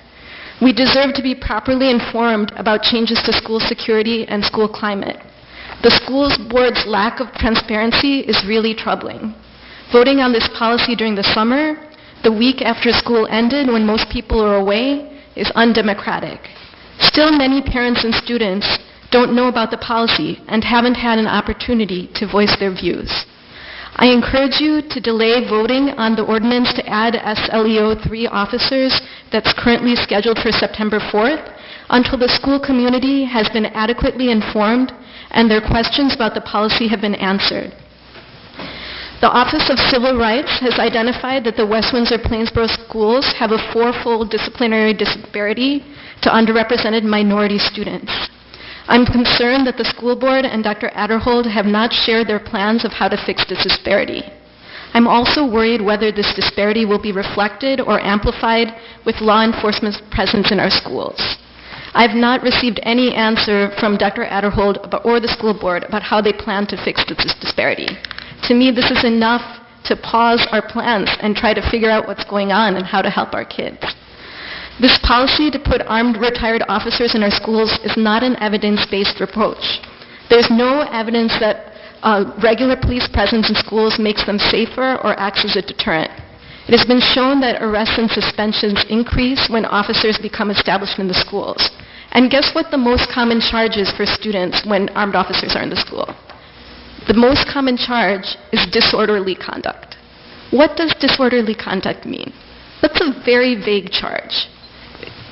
We deserve to be properly informed about changes to school security and school climate. The school board's lack of transparency is really troubling. Voting on this policy during the summer, the week after school ended when most people are away, is undemocratic. Still, many parents and students don't know about the policy and haven't had an opportunity to voice their views. I encourage you to delay voting on the ordinance to add SLEO 3 officers that's currently scheduled for September 4th until the school community has been adequately informed and their questions about the policy have been answered. The Office of Civil Rights has identified that the West Windsor-Plainsboro schools have a 4-fold disciplinary disparity to underrepresented minority students. I'm concerned that the school board and Dr. Adderhold have not shared their plans of how to fix this disparity. I'm also worried whether this disparity will be reflected or amplified with law enforcement's presence in our schools. I've not received any answer from Dr. Adderhold or the school board about how they plan to fix this disparity. To me, this is enough to pause our plans and try to figure out what's going on and how to help our kids. This policy to put armed retired officers in our schools is not an evidence-based approach. There's no evidence that regular police presence in schools makes them safer or acts as a deterrent. It has been shown that arrests and suspensions increase when officers become established in the schools. And guess what the most common charge is for students when armed officers are in the school? The most common charge is disorderly conduct. What does disorderly conduct mean? That's a very vague charge.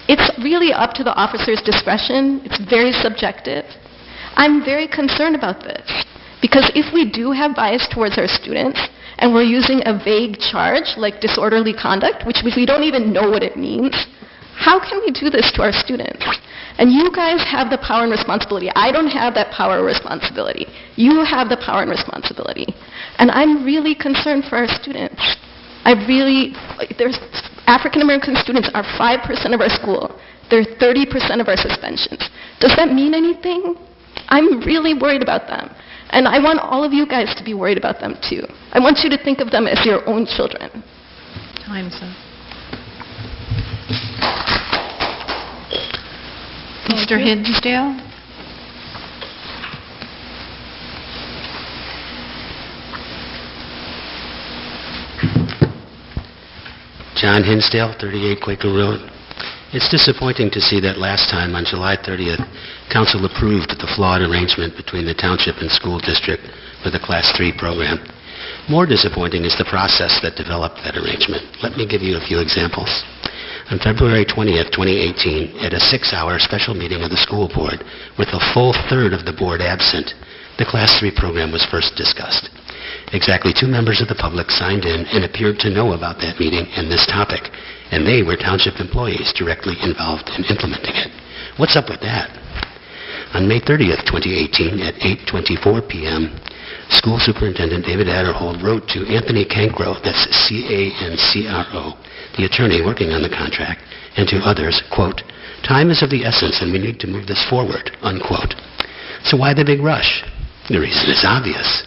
It's really up to the officer's discretion. It's very subjective. I'm very concerned about this because if we do have bias towards our students and we're using a vague charge like disorderly conduct, which we don't even know what it means, how can we do this to our students? And you guys have the power and responsibility. I don't have that power or responsibility. You have the power and responsibility. And I'm really concerned for our students. African American students are 5% of our school. They're 30% of our suspensions. Does that mean anything? I'm really worried about them. And I want all of you guys to be worried about them too. I want you to think of them as your own children. Time's up. Mr. Hinsdale? John Hinsdale, 38 Quaker Road. It's disappointing to see that last time, on July 30th, Council approved the flawed arrangement between the Township and School District for the Class 3 program. More disappointing is the process that developed that arrangement. Let me give you a few examples. On February 20th, 2018, at a 6-hour special meeting of the school board, with a full third of the board absent, the Class 3 program was first discussed. Exactly 2 members of the public signed in and appeared to know about that meeting and this topic, and they were Township employees directly involved in implementing it. What's up with that? On May 30th, 2018, at 8:24 p.m., School Superintendent David Adderhold wrote to Anthony Cancro, that's C-A-N-C-R-O, the attorney working on the contract, and to others, quote, "Time is of the essence and we need to move this forward," unquote. So why the big rush? The reason is obvious.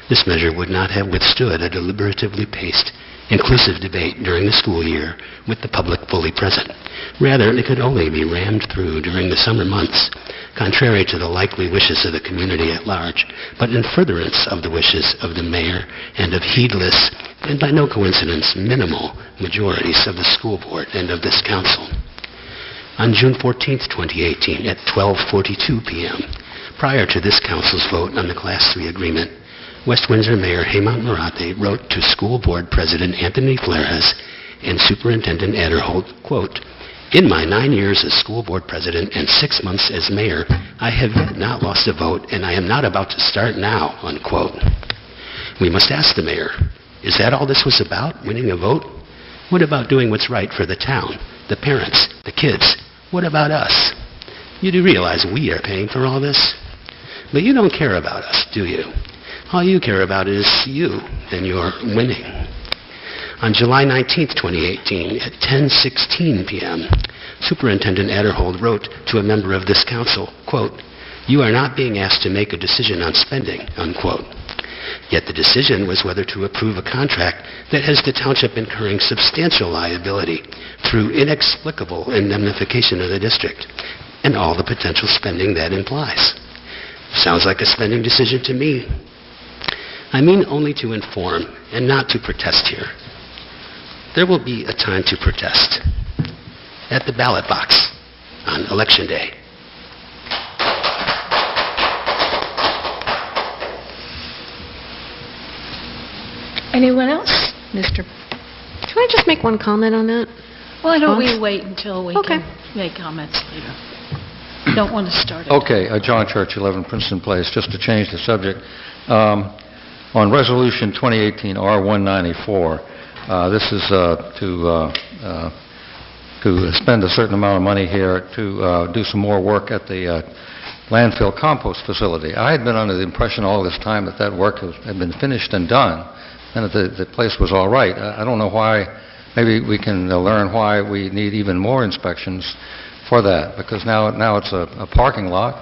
This measure would not have withstood a deliberatively paced, inclusive debate during the school year with the public fully present. Rather, it could only be rammed through during the summer months, contrary to the likely wishes of the community at large, but in furtherance of the wishes of the mayor and of heedless, and by no coincidence minimal, majorities of the school board and of this council. On June 14th, 2018, at 12:42 p.m., prior to this council's vote on the Class 3 agreement, West Windsor Mayor Hemant Marathe wrote to School Board President Anthony Flores and Superintendent Adderhold, quote, "In my 9 years as School Board President and 6 months as Mayor, I have yet not lost a vote, and I am not about to start now," unquote. We must ask the Mayor, is that all this was about, winning a vote? What about doing what's right for the town, the parents, the kids? What about us? You do realize we are paying for all this? But you don't care about us, do you? All you care about is you and your winning. On July 19th, 2018, at 10:16 p.m., Superintendent Adderhold wrote to a member of this council, quote, "You are not being asked to make a decision on spending," unquote. Yet the decision was whether to approve a contract that has the Township incurring substantial liability through inexplicable indemnification of the district and all the potential spending that implies. Sounds like a spending decision to me. I mean only to inform and not to protest here. There will be a time to protest at the ballot box on Election Day. Anyone else? Can I just make one comment on that? Why don't we wait until we Okay. can make comments later? Don't want to start it. Okay, John Church, 11 Princeton Place. Just to change the subject, on Resolution 2018 R194, this is to spend a certain amount of money here to do some more work at the landfill compost facility. I had been under the impression all this time that that work had been finished and done, and that the place was all right. I don't know why. Maybe we can learn why we need even more inspections for that, because now it's a parking lot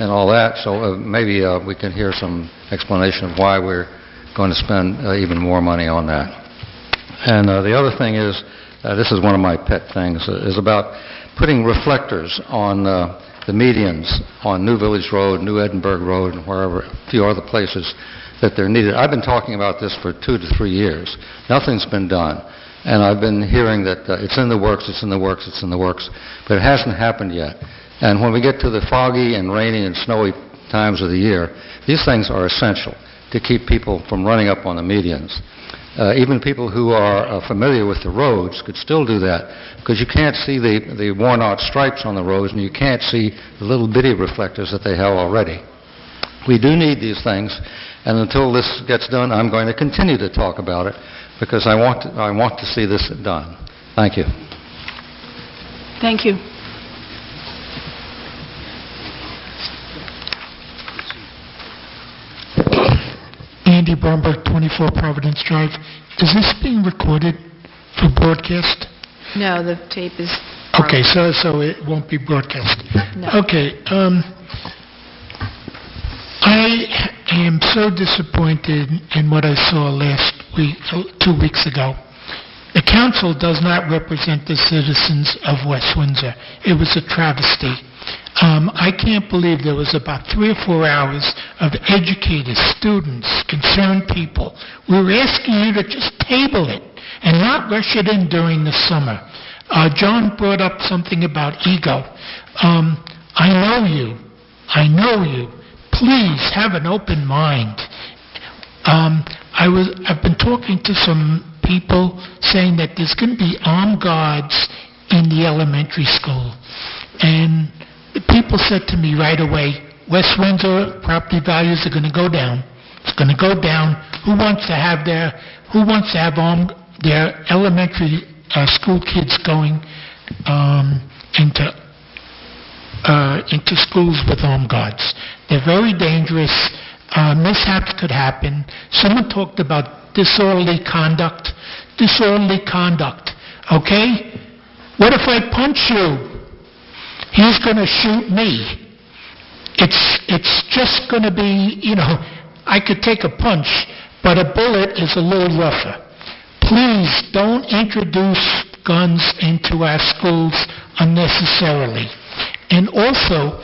and all that, so maybe we can hear some explanation of why we're going to spend even more money on that. And the other thing is, this is one of my pet things, is about putting reflectors on the medians on New Village Road, New Edinburgh Road, and wherever, a few other places that they're needed. I've been talking about this for 2 to 3 years. Nothing's been done. And I've been hearing that it's in the works, it's in the works, it's in the works, but it hasn't happened yet. And when we get to the foggy and rainy and snowy times of the year, these things are essential to keep people from running up on the medians. Even people who are familiar with the roads could still do that, because you can't see the worn-out stripes on the roads, and you can't see the little bitty reflectors that they have already. We do need these things, and until this gets done, I'm going to continue to talk about it, because I want to see this done. Thank you. Thank you. Andy Bromberg, 24 Providence Drive. Is this being recorded for broadcast? No, the tape is... Okay, so it won't be broadcast. No. Okay, I am so disappointed in what I saw last week, 2 weeks ago. The council does not represent the citizens of West Windsor. It was a travesty. I can't believe there was about 3 or 4 hours of educators, students, concerned people. We were asking you to just table it and not rush it in during the summer. John brought up something about ego. I know you. Please have an open mind. I've been talking to some people saying that there's going to be armed guards in the elementary school. And the people said to me right away, West Windsor property values are going to go down. It's going to go down. Who wants to have their elementary school kids going into schools with armed guards? They're very dangerous. Mishaps could happen. Someone talked about disorderly conduct. Okay? What if I punch you? He's going to shoot me. It's just going to be, I could take a punch, but a bullet is a little rougher. Please don't introduce guns into our schools unnecessarily. And also,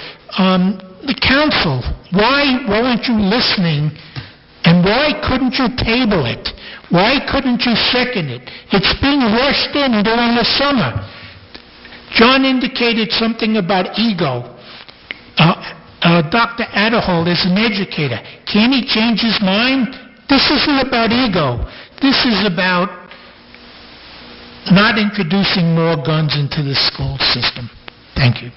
the council, why weren't you listening, and why couldn't you table it? Why couldn't you second it? It's being rushed in during the summer. John indicated something about ego. Dr. Adderhold is an educator. Can he change his mind? This isn't about ego. This is about not introducing more guns into the school system. Thank you.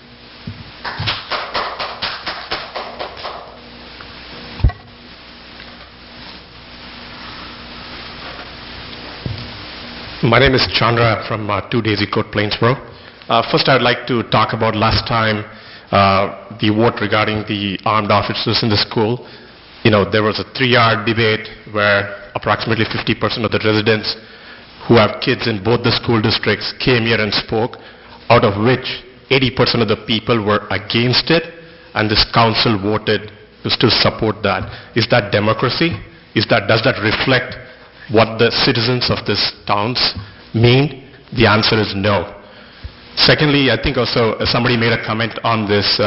My name is Chandra from 2 Daisy Court, Plainsboro. First, I'd like to talk about last time, the vote regarding the armed officers in the school. There was a 3-hour debate where approximately 50% of the residents who have kids in both the school districts came here and spoke, out of which 80% of the people were against it, and this council voted to still support that. Is that democracy? Does that reflect what the citizens of these towns mean? The answer is no. Secondly, I think also somebody made a comment on this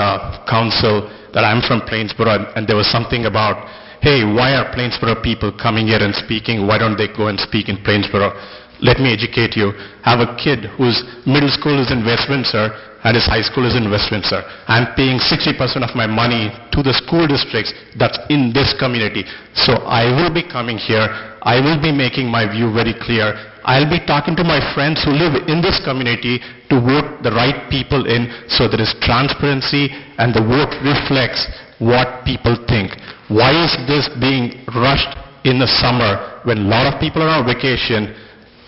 council that I'm from Plainsboro, and there was something about, hey, why are Plainsboro people coming here and speaking? Why don't they go and speak in Plainsboro? Let me educate you. I have a kid whose middle school is in West Windsor and his high school is in West Windsor. I'm paying 60% of my money to the school districts that's in this community. So I will be coming here. I will be making my view very clear. I'll be talking to my friends who live in this community to vote the right people in, so there is transparency and the vote reflects what people think. Why is this being rushed in the summer when a lot of people are on vacation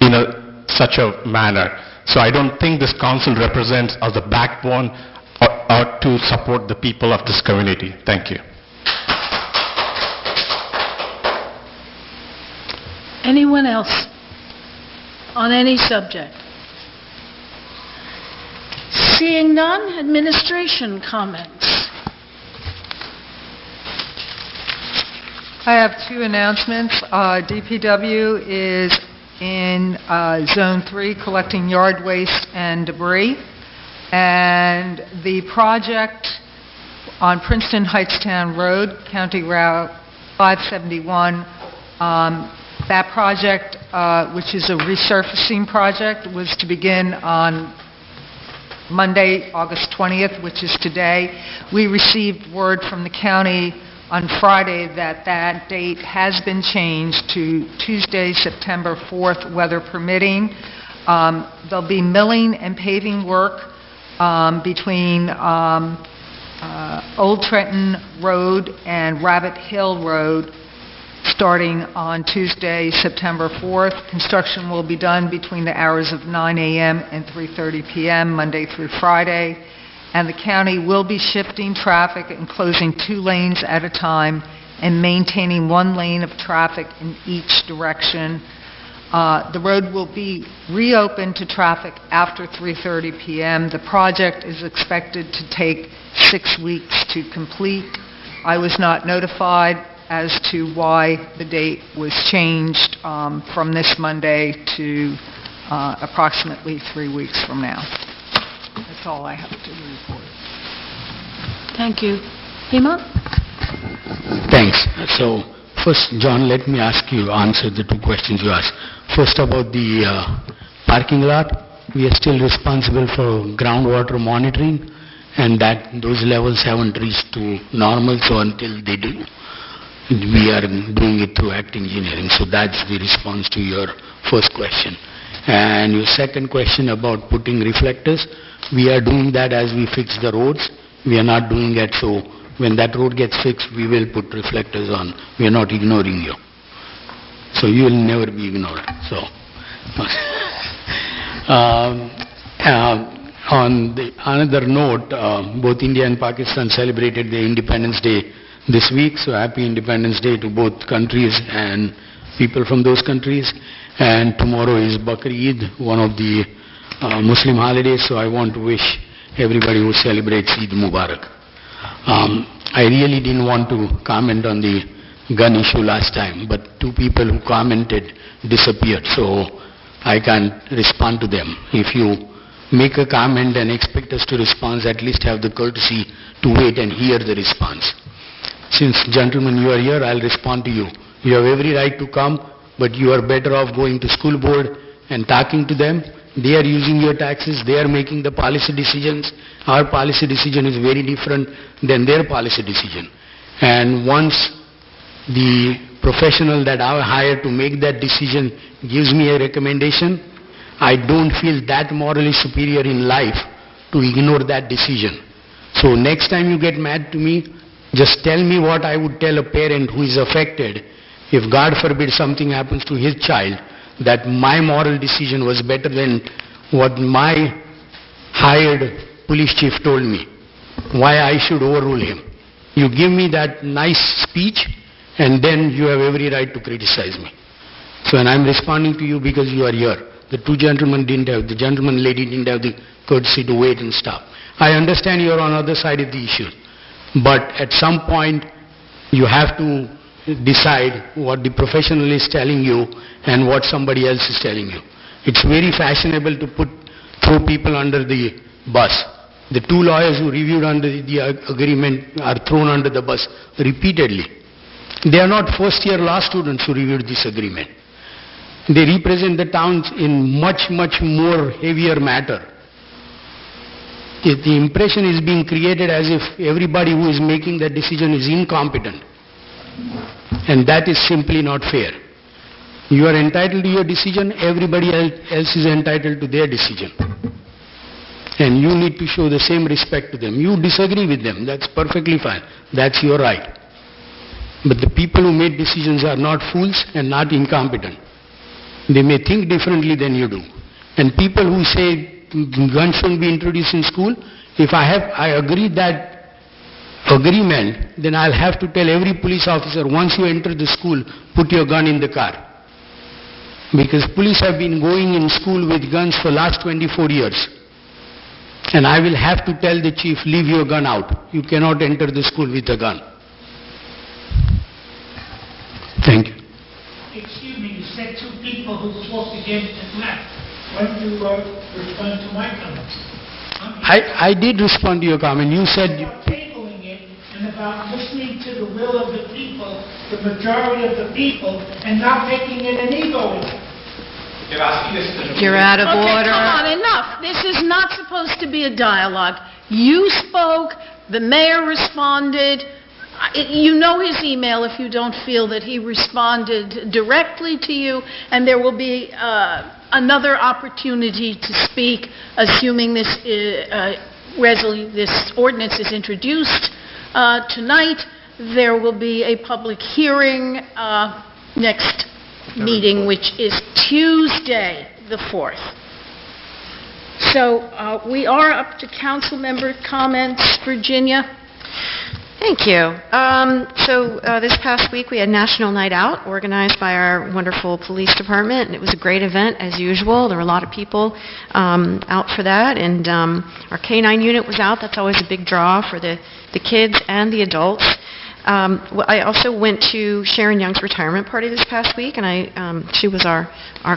in such a manner? So I don't think this council represents as the backbone or to support the people of this community. Thank you. Anyone else on any subject? Seeing none, administration comments. I have 2 announcements. DPW is in Zone 3 collecting yard waste and debris. And the project on Princeton Heightstown Road, County Route 571, that project, which is a resurfacing project, was to begin on Monday, August 20th, which is today. We received word from the county on Friday that that date has been changed to Tuesday, September 4th, weather permitting. There'll be milling and paving work between Old Trenton Road and Rabbit Hill Road starting on Tuesday, September 4th. Construction will be done between the hours of 9 a.m. and 3:30 p.m., Monday through Friday. And the county will be shifting traffic and closing 2 lanes at a time and maintaining 1 lane of traffic in each direction. The road will be reopened to traffic after 3:30 p.m. The project is expected to take 6 weeks to complete. I was not notified as to why the date was changed from this Monday to approximately 3 weeks from now. That's all I have to report. Thank you. Hema? Thanks. So, first, John, let me answer the 2 questions you asked. First, about the parking lot, we are still responsible for groundwater monitoring, and those levels haven't reached to normal, so until they do, we are doing it through Act Engineering. So that's the response to your first question. And your second question about putting reflectors, we are doing that as we fix the roads. We are not doing it, so when that road gets fixed, we will put reflectors on. We are not ignoring you. So you will never be ignored. So, on another note, both India and Pakistan celebrated their Independence Day this week, so happy Independence Day to both countries and people from those countries. And tomorrow is Bakr Eid, one of the Muslim holidays, so I want to wish everybody who celebrates Eid Mubarak. I really didn't want to comment on the gun issue last time, but two people who commented disappeared, so I can't respond to them. If you make a comment and expect us to respond, at least have the courtesy to wait and hear the response. Since, gentlemen, you are here, I'll respond to you. You have every right to come, but you are better off going to school board and talking to them. They are using your taxes, they are making the policy decisions. Our policy decision is very different than their policy decision. And once the professional that I hire to make that decision gives me a recommendation, I don't feel that morally superior in life to ignore that decision. So next time you get mad to me, just tell me what I would tell a parent who is affected if God forbid something happens to his child, that my moral decision was better than what my hired police chief told me, why I should overrule him. You give me that nice speech and then you have every right to criticize me. So, and I'm responding to you because you are here. The gentleman lady didn't have the courtesy to wait and stop. I understand you're on the other side of the issue, but at some point you have to decide what the professional is telling you and what somebody else is telling you. It's very fashionable to throw people under the bus. The two lawyers who reviewed under the agreement are thrown under the bus repeatedly. They are not first-year law students who reviewed this agreement. They represent the towns in much, much more heavier matter. The impression is being created as if everybody who is making that decision is incompetent. And that is simply not fair. You are entitled to your decision, everybody else is entitled to their decision. And you need to show the same respect to them. You disagree with them, that's perfectly fine. That's your right. But the people who make decisions are not fools and not incompetent. They may think differently than you do. And people who say guns shouldn't be introduced in school, if I agree that agreement, then I'll have to tell every police officer, once you enter the school, put your gun in the car. Because police have been going in school with guns for last 24 years. And I will have to tell the chief, leave your gun out. You cannot enter the school with a gun. Thank you. Excuse me, you said two people who spoke against it left. When you respond to my comments? I did respond to your comment. You said... Tabling it and about listening to the will of the people, the majority of the people, and not making it an ego issue. You're out of order. Okay, come on, enough. This is not supposed to be a dialogue. You spoke, the mayor responded. You know his email if you don't feel that he responded directly to you, and there will be another opportunity to speak, assuming this ordinance is introduced tonight. There will be a public hearing next meeting, which is Tuesday, the 4th. So we are up to council member comments. Virginia? Thank you. This past week we had National Night Out organized by our wonderful police department, and it was a great event as usual. There were a lot of people out for that, and our K-9 unit was out. That's always a big draw for the kids and the adults. I also went to Sharon Young's retirement party this past week, and she was our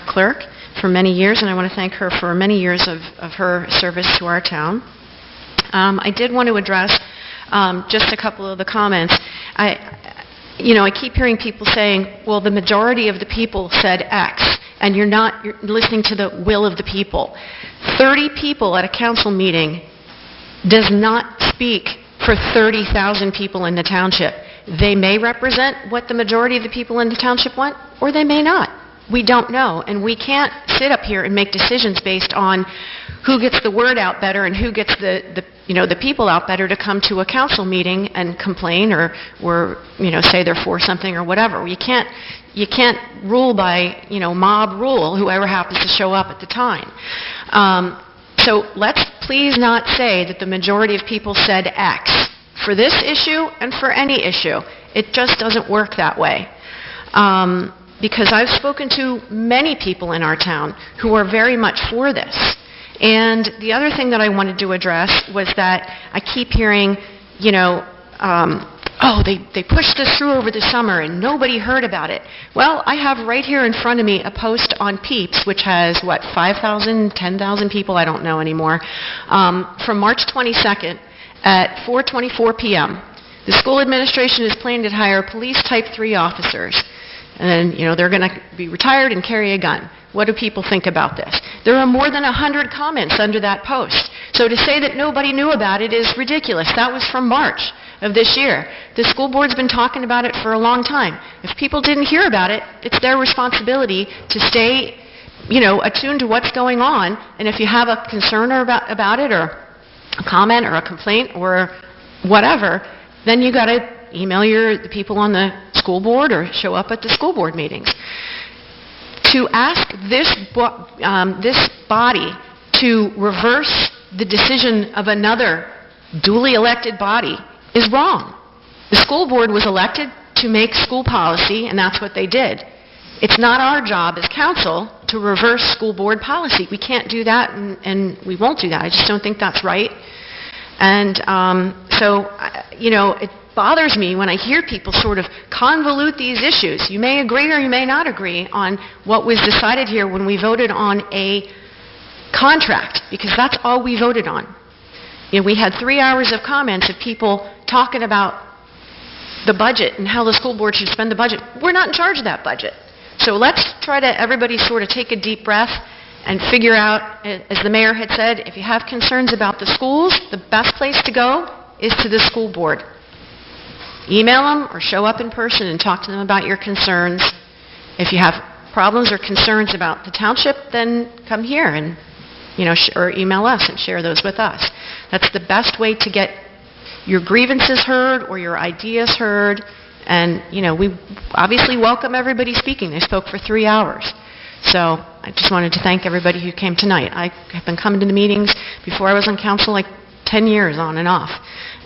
clerk for many years, and I want to thank her for many years of her service to our town. I did want to address just a couple of the comments. I keep hearing people saying, well, the majority of the people said X, and you're listening to the will of the people. 30 people at a council meeting does not speak for 30,000 people in the township. They may represent what the majority of the people in the township want, or they may not. We don't know, and we can't sit up here and make decisions based on who gets the word out better and who gets the people out better to come to a council meeting and complain or say they're for something or whatever. You can't rule by mob rule, whoever happens to show up at the time. So let's please not say that the majority of people said X for this issue and for any issue. It just doesn't work that way. Because I've spoken to many people in our town who are very much for this. And the other thing that I wanted to address was that I keep hearing, they pushed this through over the summer and nobody heard about it. Well, I have right here in front of me a post on Peeps, which has, 5,000, 10,000 people, I don't know anymore, from March 22nd at 4:24 p.m. The school administration is planning to hire police Type 3 officers. And, they're going to be retired and carry a gun. What do people think about this? There are more than 100 comments under that post. So to say that nobody knew about it is ridiculous. That was from March of this year. The school board's been talking about it for a long time. If people didn't hear about it, it's their responsibility to stay, attuned to what's going on. And if you have a concern about it, or a comment or a complaint or whatever, then you got to email the people on the school board or show up at the school board meetings. To ask this body to reverse the decision of another duly elected body is wrong. The school board was elected to make school policy, and that's what they did. It's not our job as council to reverse school board policy. We can't do that, and we won't do that. I just don't think that's right. And it bothers me when I hear people sort of convolute these issues. You may agree or you may not agree on what was decided here when we voted on a contract, because that's all we voted on. We had 3 hours of comments of people talking about the budget and how the school board should spend the budget. We're not in charge of that budget. So let's try to, everybody sort of take a deep breath and figure out, as the mayor had said, if you have concerns about the schools, the best place to go is to the school board. Email them or show up in person and talk to them about your concerns. If you have problems or concerns about the township, then come here and, or email us and share those with us. That's the best way to get your grievances heard or your ideas heard. And, we obviously welcome everybody speaking. They spoke for 3 hours. So I just wanted to thank everybody who came tonight. I have been coming to the meetings before I was on council 10 years on and off.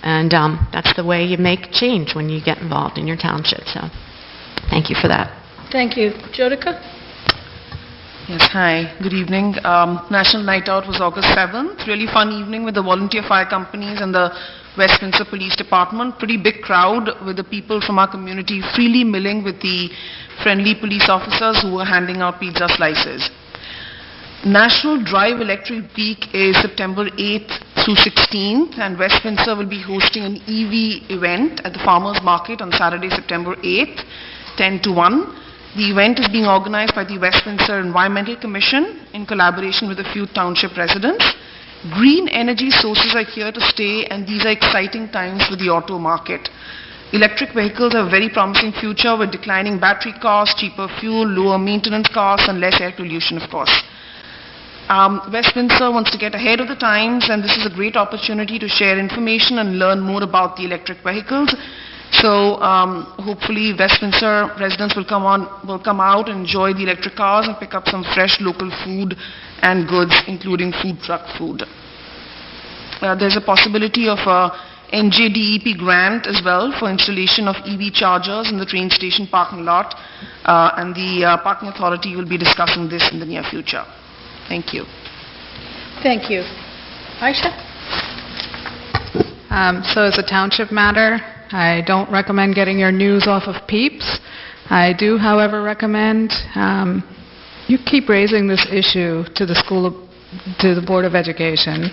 And that's the way you make change when you get involved in your township. So thank you for that. Thank you. Jyotika? Yes, hi. Good evening. National Night Out was August 7th. Really fun evening with the volunteer fire companies and the Westminster Police Department. Pretty big crowd with the people from our community freely milling with the friendly police officers who were handing out pizza slices. National Drive Electric Week is September 8th through 16th, and Westminster will be hosting an EV event at the Farmers Market on Saturday, September 8th, 10 to 1. The event is being organized by the Westminster Environmental Commission in collaboration with a few township residents. Green energy sources are here to stay, and these are exciting times for the auto market. Electric vehicles have a very promising future with declining battery costs, cheaper fuel, lower maintenance costs, and less air pollution, of course. Westminster wants to get ahead of the times, and this is a great opportunity to share information and learn more about the electric vehicles. So hopefully Westminster residents will come out and enjoy the electric cars and pick up some fresh local food and goods, including food truck food. There's a possibility of a NJDEP grant as well for installation of EV chargers in the train station parking lot, and the parking authority will be discussing this in the near future. Thank you. Thank you. Aisha? So as a township matter, I don't recommend getting your news off of Peeps. I do, however, recommend you keep raising this issue to the Board of Education.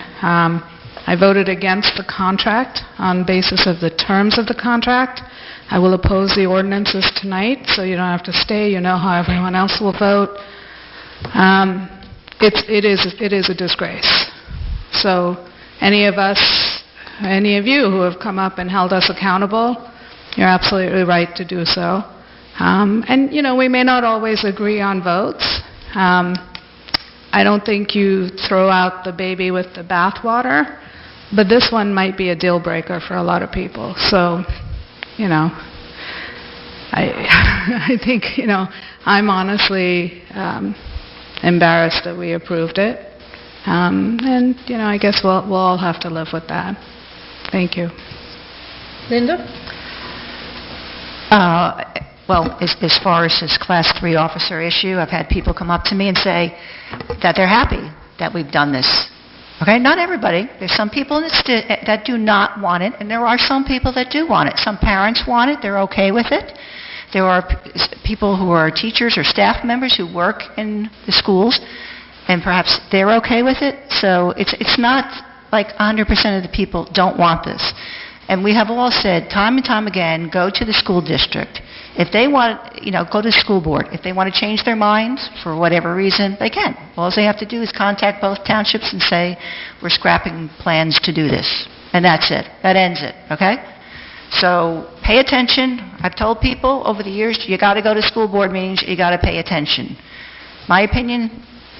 I voted against the contract on basis of the terms of the contract. I will oppose the ordinances tonight, so you don't have to stay. You know how everyone else will vote. It is a disgrace. So any of you who have come up and held us accountable, you're absolutely right to do so. And, we may not always agree on votes. I don't think you throw out the baby with the bathwater, but this one might be a deal breaker for a lot of people. So, I think, I'm honestly embarrassed that we approved it. And, I guess we'll all have to live with that. Thank you. Linda? Well, as far as this Class 3 officer issue, I've had people come up to me and say that they're happy that we've done this. Okay, not everybody. There's some people that do not want it, and there are some people that do want it. Some parents want it. They're okay with it. There are people who are teachers or staff members who work in the schools, and perhaps they're okay with it. So it's not like 100% of the people don't want this. And we have all said time and time again, go to the school district. If they want, go to the school board. If they want to change their minds for whatever reason, they can. All they have to do is contact both townships and say, we're scrapping plans to do this. And that's it. That ends it, okay? So pay attention. I've told people over the years, you got to go to school board meetings, you got to pay attention. My opinion,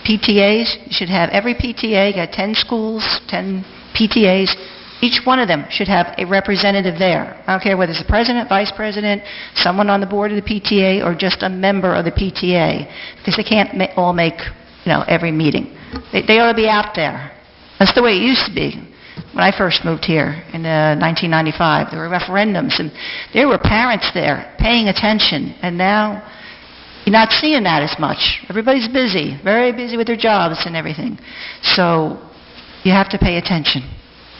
PTAs, you should have every PTA, got 10 schools, 10 PTAs, each one of them should have a representative there. I don't care whether it's the president, vice president, someone on the board of the PTA, or just a member of the PTA, because they can't all make, every meeting. They ought to be out there. That's the way it used to be. When I first moved here in 1995, there were referendums, and there were parents there paying attention, and now you're not seeing that as much. Everybody's busy, very busy with their jobs and everything. So you have to pay attention.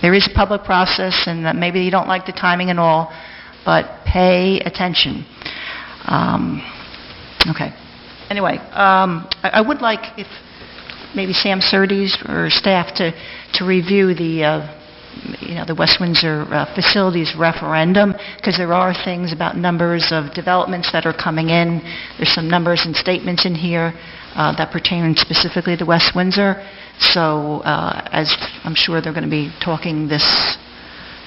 There is a public process, and maybe you don't like the timing and all, but pay attention. Okay. Anyway, I would like if maybe Sam Surtees or staff to review the West Windsor facilities referendum, because there are things about numbers of developments that are coming in. There's some numbers and statements in here that pertain specifically to West Windsor. So, as I'm sure they're going to be talking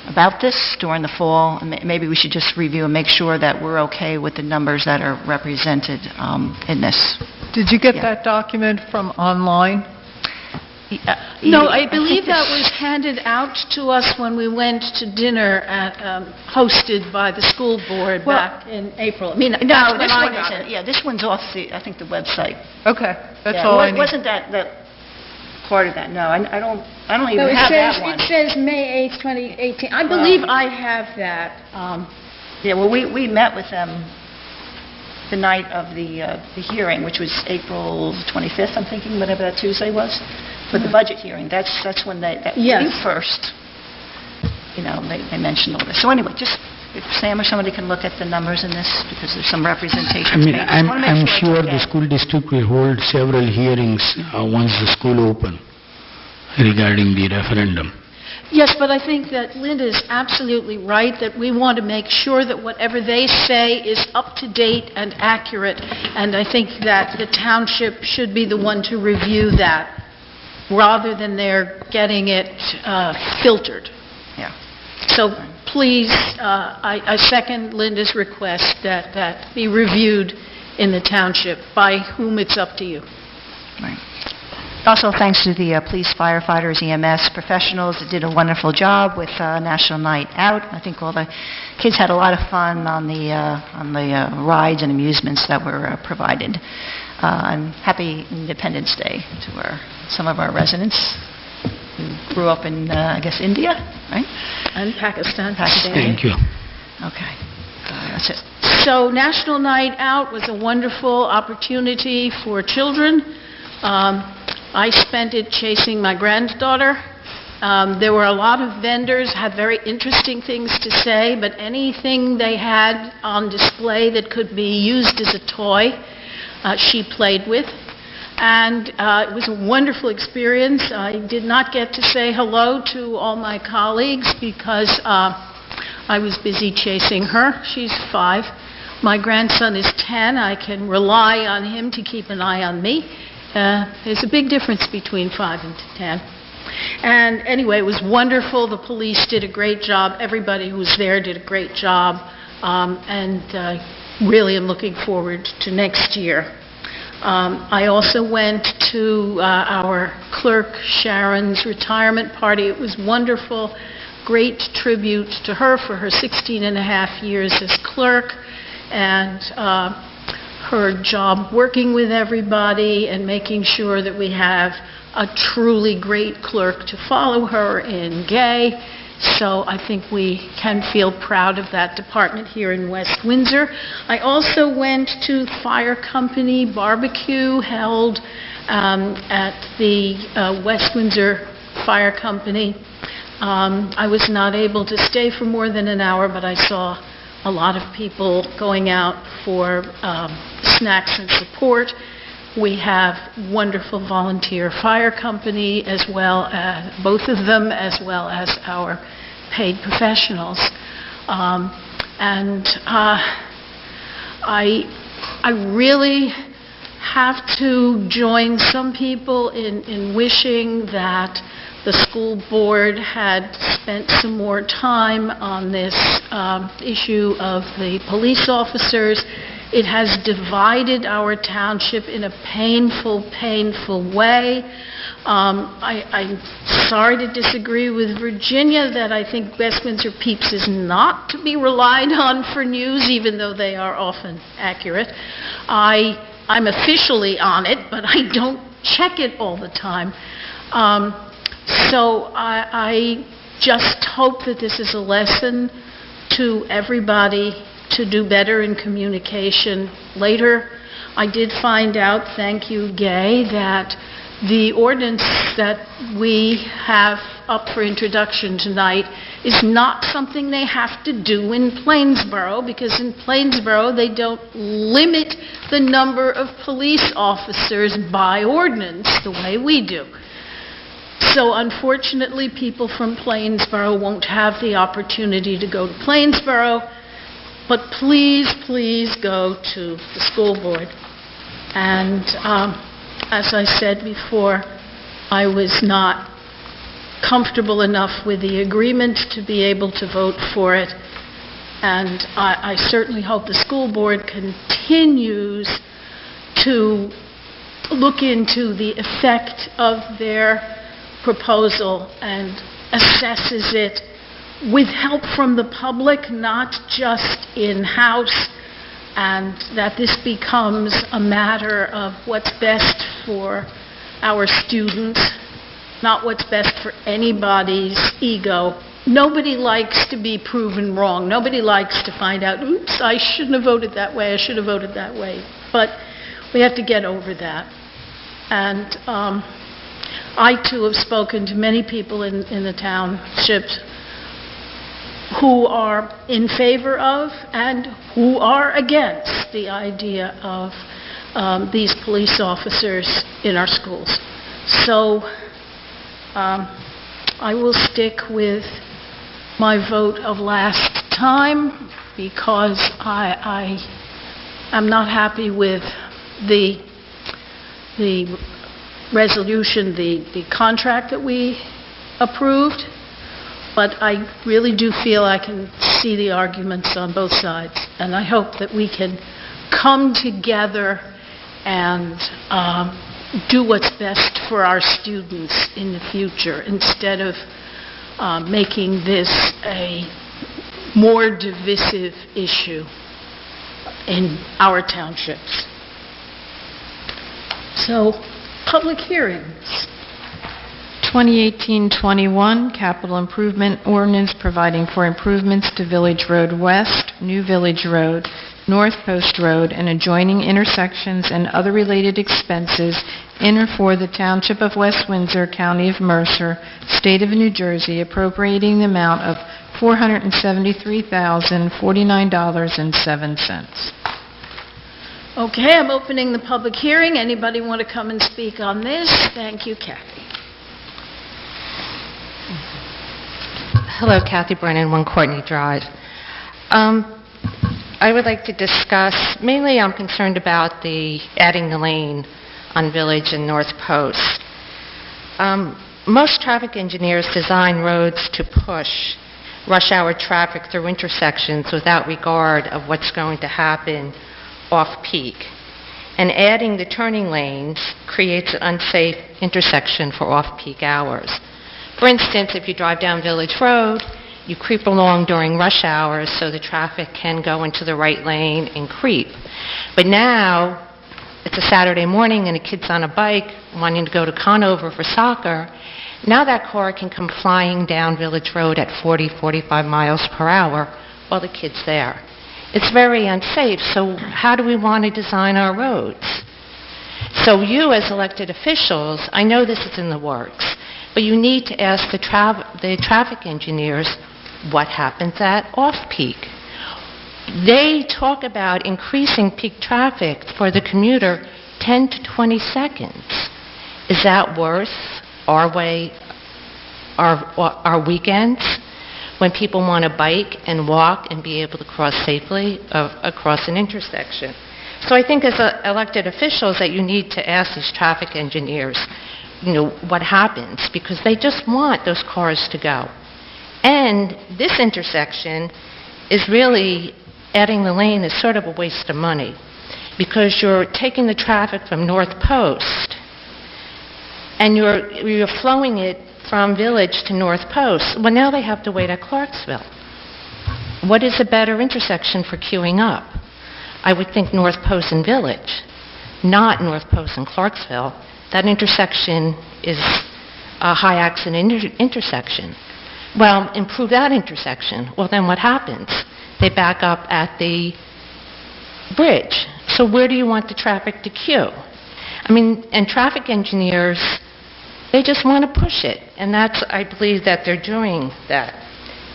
about this during the fall, and maybe we should just review and make sure that we're okay with the numbers that are represented in this. Did you get that document from online? No, I believe that was handed out to us when we went to dinner hosted by the school board back in April. I mean, No, this one isn't. Yeah, this one's off the website. Okay, that's all I need. Wasn't that part of that? No, I don't even have that one. It says May 8th, 2018. I believe I have that. Yeah, well, we met with them the night of the hearing, which was April 25th, I'm thinking, whatever that Tuesday was, for the budget hearing. That's when they first, they mentioned all this. So anyway, just if Sam or somebody can look at the numbers in this, because there's some representation. I'm sure the school district will hold several hearings once the school open regarding the referendum. Yes, but I think that Linda is absolutely right, that we want to make sure that whatever they say is up to date and accurate, and I think that the township should be the one to review that, rather than they're getting it filtered. Yeah. So please, I second Linda's request that be reviewed in the township, by whom it's up to you. Right. Also, thanks to the police, firefighters, EMS professionals that did a wonderful job with National Night Out. I think all the kids had a lot of fun on the rides and amusements that were provided. And happy Independence Day to some of our residents who grew up in, I guess, India, right? And Pakistan. Thank you. Okay. That's it. So National Night Out was a wonderful opportunity for children. I spent it chasing my granddaughter. There were a lot of vendors, had very interesting things to say, but anything they had on display that could be used as a toy, she played with. And it was a wonderful experience. I did not get to say hello to all my colleagues because I was busy chasing her. She's 5. My grandson is 10. I can rely on him to keep an eye on me. There's a big difference between 5 and 10. And anyway, it was wonderful. The police did a great job. Everybody who was there did a great job. Really am looking forward to next year. I also went to our clerk Sharon's retirement party. It was wonderful. Great tribute to her for her 16 and a half years as clerk and her job working with everybody and making sure that we have a truly great clerk to follow her in Gay. So I think we can feel proud of that department here in West Windsor. I also went to fire company barbecue held at the West Windsor Fire Company. I was not able to stay for more than an hour, but I saw a lot of people going out for snacks and support. We have wonderful volunteer fire company as well as both of them, as well as our paid professionals. I really have to join some people in wishing that the school board had spent some more time on this issue of the police officers. It has divided our township in a painful, painful way. I'm sorry to disagree with Virginia that I think West Windsor Peeps is not to be relied on for news, even though they are often accurate. I'm officially on it, but I don't check it all the time. So I just hope that this is a lesson to everybody to do better in communication later. I did find out, thank you, Gay, that the ordinance that we have up for introduction tonight is not something they have to do in Plainsboro, because in Plainsboro they don't limit the number of police officers by ordinance the way we do. So unfortunately, people from Plainsboro won't have the opportunity to go to Plainsboro, but please, please go to the school board. And as I said before, I was not comfortable enough with the agreement to be able to vote for it. And I certainly hope the school board continues to look into the effect of their proposal and assesses it with help from the public, not just in-house, and that this becomes a matter of what's best for our students, not what's best for anybody's ego. Nobody likes to be proven wrong. Nobody likes to find out, oops, I shouldn't have voted that way, I should have voted that way. But we have to get over that. And I, too, have spoken to many people in the township who are in favor of and who are against the idea of these police officers in our schools. So I will stick with my vote of last time because I am not happy with the resolution, the contract that we approved, but I really do feel I can see the arguments on both sides, and I hope that we can come together and do what's best for our students in the future instead of making this a more divisive issue in our townships. So, public hearings. 2018-21 Capital Improvement Ordinance providing for improvements to Village Road West, New Village Road, North Post Road, and adjoining intersections and other related expenses in or for the Township of West Windsor, County of Mercer, State of New Jersey, appropriating the amount of $473,049.07. Okay, I'm opening the public hearing. Anybody want to come and speak on this? Thank you, Kathy. Hello, Kathy Brennan, 1 Courtney Drive. I would like to discuss, mainly I'm concerned about adding the lane on Village and North Post. Most traffic engineers design roads to push rush hour traffic through intersections without regard of what's going to happen off-peak. And adding the turning lanes creates an unsafe intersection for off-peak hours. For instance, if you drive down Village Road, you creep along during rush hours so the traffic can go into the right lane and creep. But now, it's a Saturday morning and a kid's on a bike wanting to go to Conover for soccer. Now that car can come flying down Village Road at 40, 45 miles per hour while the kid's there. It's very unsafe, so how do we want to design our roads? So you, as elected officials, I know this is in the works, but you need to ask the traffic engineers what happens at off-peak. They talk about increasing peak traffic for the commuter 10 to 20 seconds. Is that worth our weekends when people want to bike and walk and be able to cross safely across an intersection? So I think as elected officials that you need to ask these traffic engineers, what happens, because they just want those cars to go. And this intersection is really, adding the lane is sort of a waste of money, because you're taking the traffic from North Post and you're flowing it from Village to North Post. Well, now they have to wait at Clarksville. What is a better intersection for queuing up? I would think North Post and Village, not North Post and Clarksville. That intersection is a high accident intersection. Well, improve that intersection. Well, then what happens? They back up at the bridge. So where do you want the traffic to queue? And traffic engineers, they just want to push it. And I believe that they're doing that.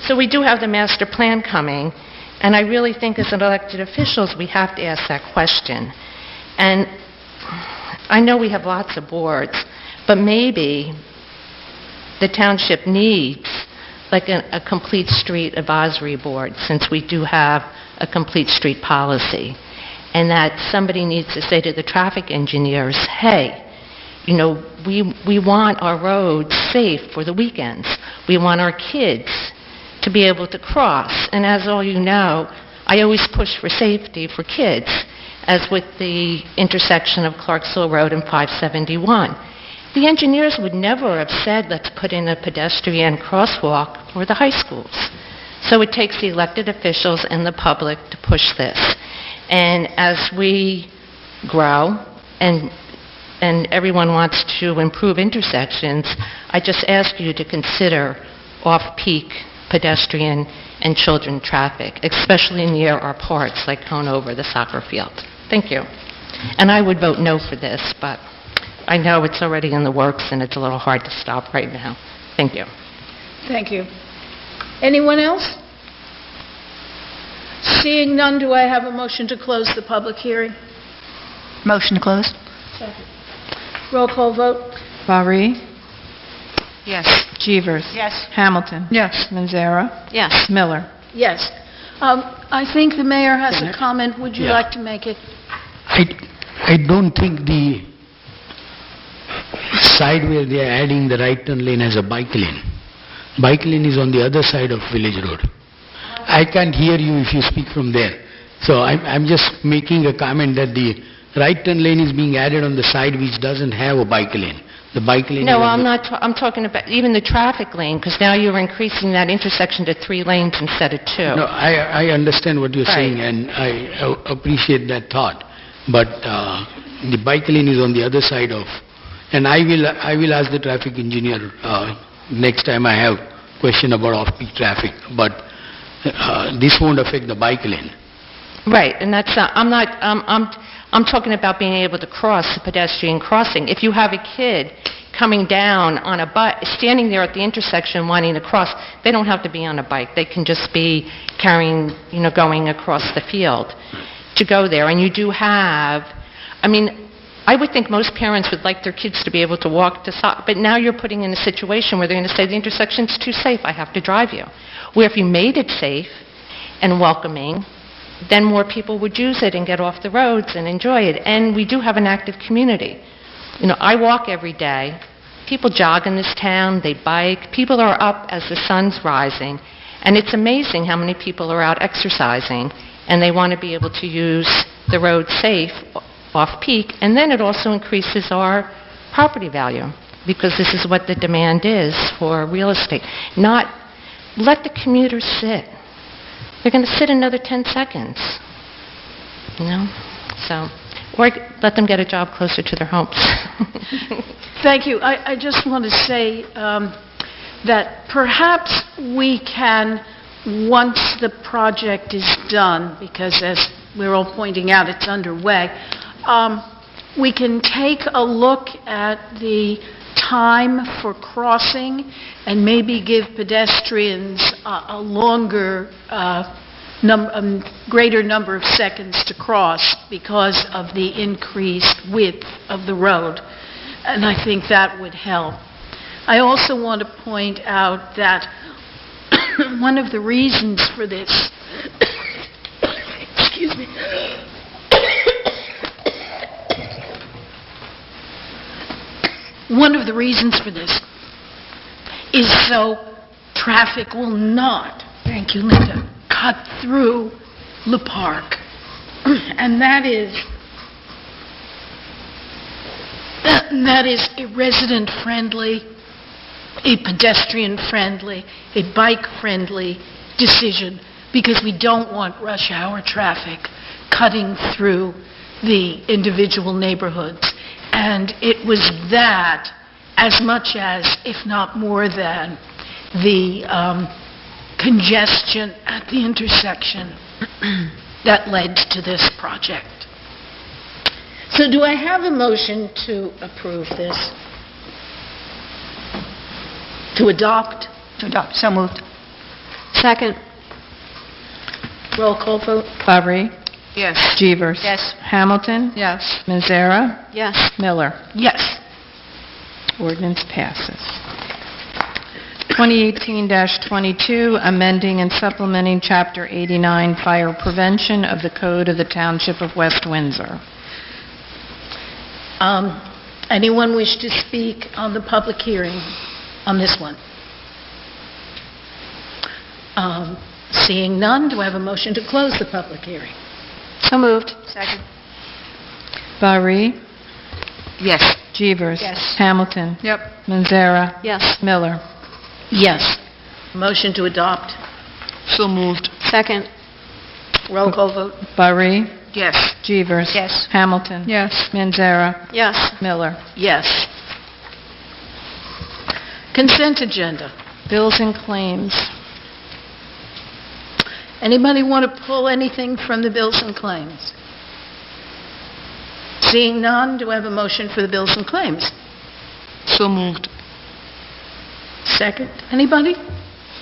So we do have the master plan coming, and I really think as elected officials, we have to ask that question. And I know we have lots of boards, but maybe the township needs like a complete street advisory board, since we do have a complete street policy. And that somebody needs to say to the traffic engineers, hey, we want our roads safe for the weekends. We want our kids to be able to cross. And as all you know, I always push for safety for kids, as with the intersection of Clarksville Road and 571. The engineers would never have said, let's put in a pedestrian crosswalk for the high schools. So it takes the elected officials and the public to push this. And as we grow and everyone wants to improve intersections, I just ask you to consider off-peak pedestrian and children traffic, especially near our parks like Conover, the soccer field. Thank you. And I would vote no for this, but I know it's already in the works and it's a little hard to stop right now. Thank you. Thank you. Anyone else? Seeing none, do I have a motion to close the public hearing? Motion to close? Second. Roll call vote. Barry? Yes. Jeevers? Yes. Hamilton? Yes. Manzera? Yes. Miller? Yes. I think the mayor has a comment. Would you like to make it? I don't think the side where they are adding the right turn lane has a bike lane. Bike lane is on the other side of Village Road. I can't hear you if you speak from there. So I'm just making a comment that the right turn lane is being added on the side which doesn't have a bike lane. The bike lane... No, I'm talking about even the traffic lane, because now you're increasing that intersection to 3 lanes instead of 2. No, I understand what you're saying, and I appreciate that thought. But the bike lane is on the other side of... And I will ask the traffic engineer next time I have question about off-peak traffic. But this won't affect the bike lane. Right, and that's not... I'm talking about being able to cross the pedestrian crossing. If you have a kid coming down on a bike, standing there at the intersection wanting to cross, they don't have to be on a bike. They can just be carrying, going across the field to go there. And you do have, I would think most parents would like their kids to be able to walk to soccer, but now you're putting in a situation where they're going to say the intersection's too safe, I have to drive you. Where if you made it safe and welcoming, then more people would use it and get off the roads and enjoy it. And we do have an active community. I walk every day. People jog in this town, they bike. People are up as the sun's rising. And it's amazing how many people are out exercising, and they want to be able to use the road safe off-peak. And then it also increases our property value, because this is what the demand is for real estate. Not let the commuters sit. They're going to sit another 10 seconds, So, or let them get a job closer to their homes. Thank you. I just want to say that perhaps we can, once the project is done, because as we're all pointing out, it's underway, we can take a look at the time for crossing and maybe give pedestrians a longer, greater number of seconds to cross because of the increased width of the road. And I think that would help. I also want to point out that one of the reasons for this, excuse me, one of the reasons for this is so traffic will not, thank you, Linda, cut through the park. And that is a resident-friendly, a pedestrian-friendly, a bike-friendly decision, because we don't want rush hour traffic cutting through the individual neighborhoods. And it was that, as much as, if not more than, the congestion at the intersection that led to this project. So do I have a motion to approve this? To adopt? To adopt. So moved. Second. Roll call vote. Favre? Yes. Jeevers? Yes. Hamilton? Yes. Manzera? Yes. Miller? Yes. Ordinance passes. 2018-22, amending and supplementing Chapter 89 Fire Prevention of the Code of the Township of West Windsor. Anyone wish to speak on the public hearing on this one? Seeing none, do I have a motion to close the public hearing? So moved. Second. Favre? Yes. Jeevers? Yes. Hamilton? Yep. Manzera? Yes. Miller? Yes. Motion to adopt. So moved. Second. Roll call vote. Favre? Yes. Jeevers? Yes. Hamilton? Yes. Manzera? Yes. Miller? Yes. Consent agenda. Bills and claims. Anybody want to pull anything from the bills and claims? Seeing none, do I have a motion for the bills and claims? So moved. Second. Anybody?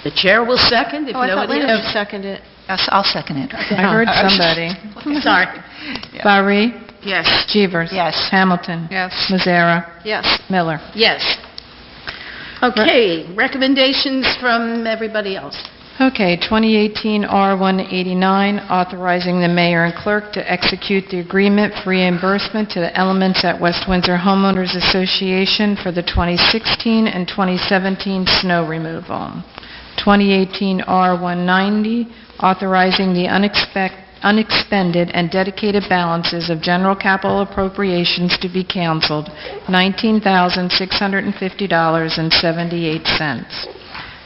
The chair will second if I thought nobody Linda else. seconded it. Yes, I'll second it. I heard somebody. Sorry. Favre? Yes. Jeevers? Yes. Hamilton? Yes. Manzera? Yes. Miller? Yes. Okay, recommendations from everybody else. Okay, 2018 R189, authorizing the mayor and clerk to execute the agreement for reimbursement to the Elements at West Windsor Homeowners Association for the 2016 and 2017 snow removal. 2018 R190, authorizing the unexpended and dedicated balances of general capital appropriations to be canceled, $19,650.78.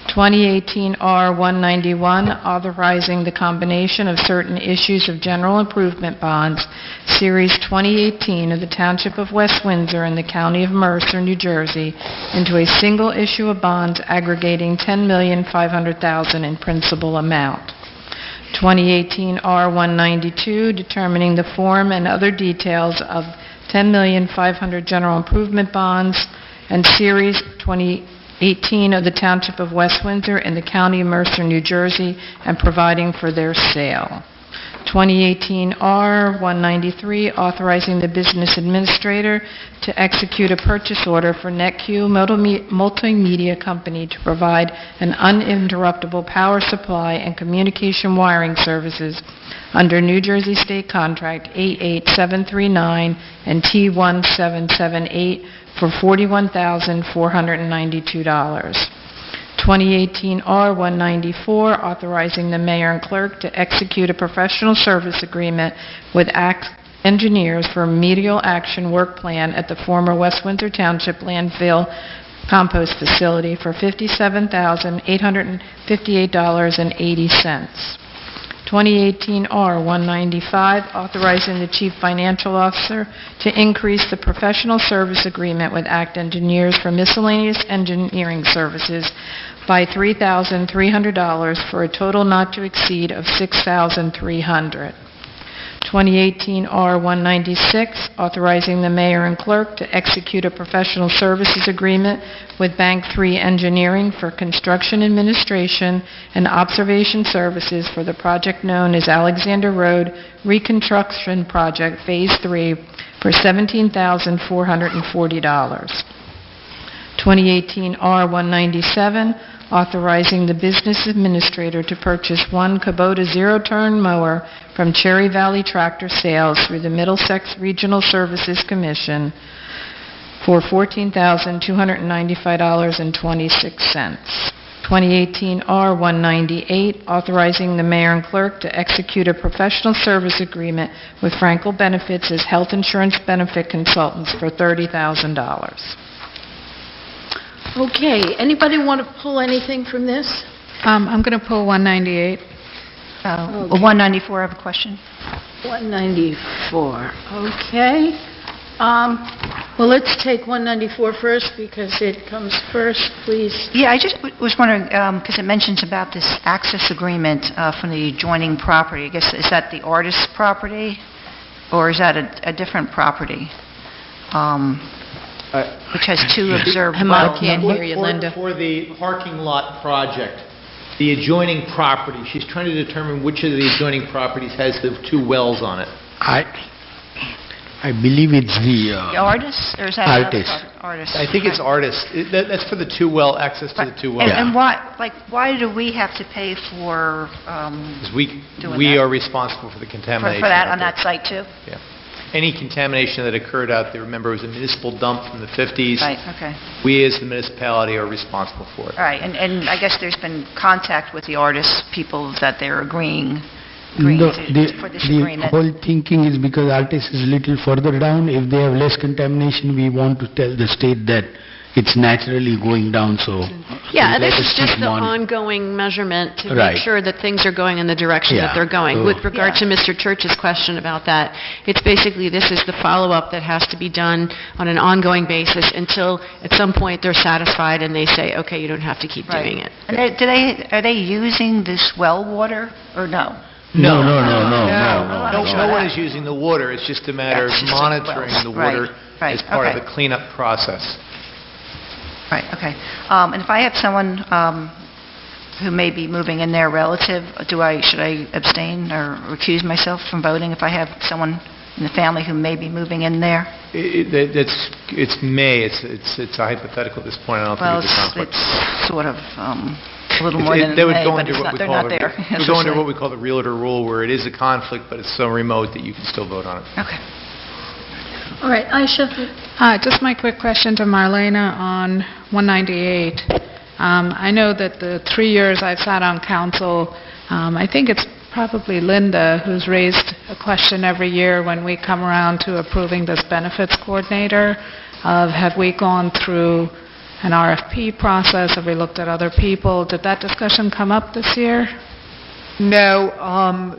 2018 R191, authorizing the combination of certain issues of general improvement bonds, Series 2018 of the Township of West Windsor and the County of Mercer, New Jersey, into a single issue of bonds aggregating $10,500,000 in principal amount. 2018 R192, determining the form and other details of $10,500,000 general improvement bonds and Series 2018 of the Township of West Windsor and the County of Mercer, New Jersey, and providing for their sale. 2018-R193, authorizing the business administrator to execute a purchase order for NetQ Multimedia Company to provide an uninterruptible power supply and communication wiring services under New Jersey State Contract 88739 and T1778 for $41,492. 2018-R194, authorizing the mayor and clerk to execute a professional service agreement with ACT Engineers for remedial action work plan at the former West Windsor Township landfill compost facility for $57,858.80. 2018-R195, authorizing the chief financial officer to increase the professional service agreement with ACT Engineers for miscellaneous engineering services by $3,300 for a total not to exceed of $6,300. 2018-R196, authorizing the mayor and clerk to execute a professional services agreement with Bank 3 Engineering for construction administration and observation services for the project known as Alexander Road Reconstruction Project Phase 3 for $17,440. 2018-R197, authorizing the business administrator to purchase one Kubota zero-turn mower from Cherry Valley Tractor Sales through the Middlesex Regional Services Commission for $14,295.26. 2018-R198, authorizing the mayor and clerk to execute a professional service agreement with Frankel Benefits as health insurance benefit consultants for $30,000. Okay, anybody want to pull anything from this? I'm going to pull 198. 194, I have a question. 194, okay. Well, let's take 194 first because it comes first, please. Yeah, I just was wondering, because it mentions about this access agreement from the adjoining property. I guess, is that the artist's property, or is that a different property? Which has two observed wells. I can't hear you, Linda. For the parking lot project, the adjoining property, she's trying to determine which of the adjoining properties has the two wells on it. I believe it's the artist, or is that artist. Artist. I think it's artist. That's for the two well, access to the two wells. And why do we have to pay for Because we are responsible for the contamination. for that on that site too? Yeah. Any contamination that occurred out there, remember, it was a municipal dump from the 50s. Right, okay. We as the municipality are responsible for it. All right, and I guess there's been contact with the artist people that they're agreeing for this agreement. The whole thinking is because artist is a little further down. If they have less contamination, we want to tell the state that it's naturally going down, so... Yeah, this is just the ongoing measurement to make sure that things are going in the direction that they're going. With regard to Mr. Church's question about that, it's basically this is the follow-up that has to be done on an ongoing basis until at some point they're satisfied and they say, okay, you don't have to keep doing it. And are they using this well water, or no? No. No one is using the water. It's just a matter of monitoring the water as part of the cleanup process. Right, okay. And if I have someone who may be moving in there relative, should I abstain or recuse myself from voting if I have someone in the family who may be moving in there? It's a hypothetical at this point. I don't think it's a conflict. It's sort of a little more than they would may, go but under what we call the realtor rule, where it is a conflict, but it's so remote that you can still vote on it. Okay. All right, Aisha. Just my quick question to Marlena on 198. I know that the 3 years I've sat on council, I think it's probably Linda who's raised a question every year when we come around to approving this benefits coordinator of have we gone through an RFP process, have we looked at other people? Did that discussion come up this year? No,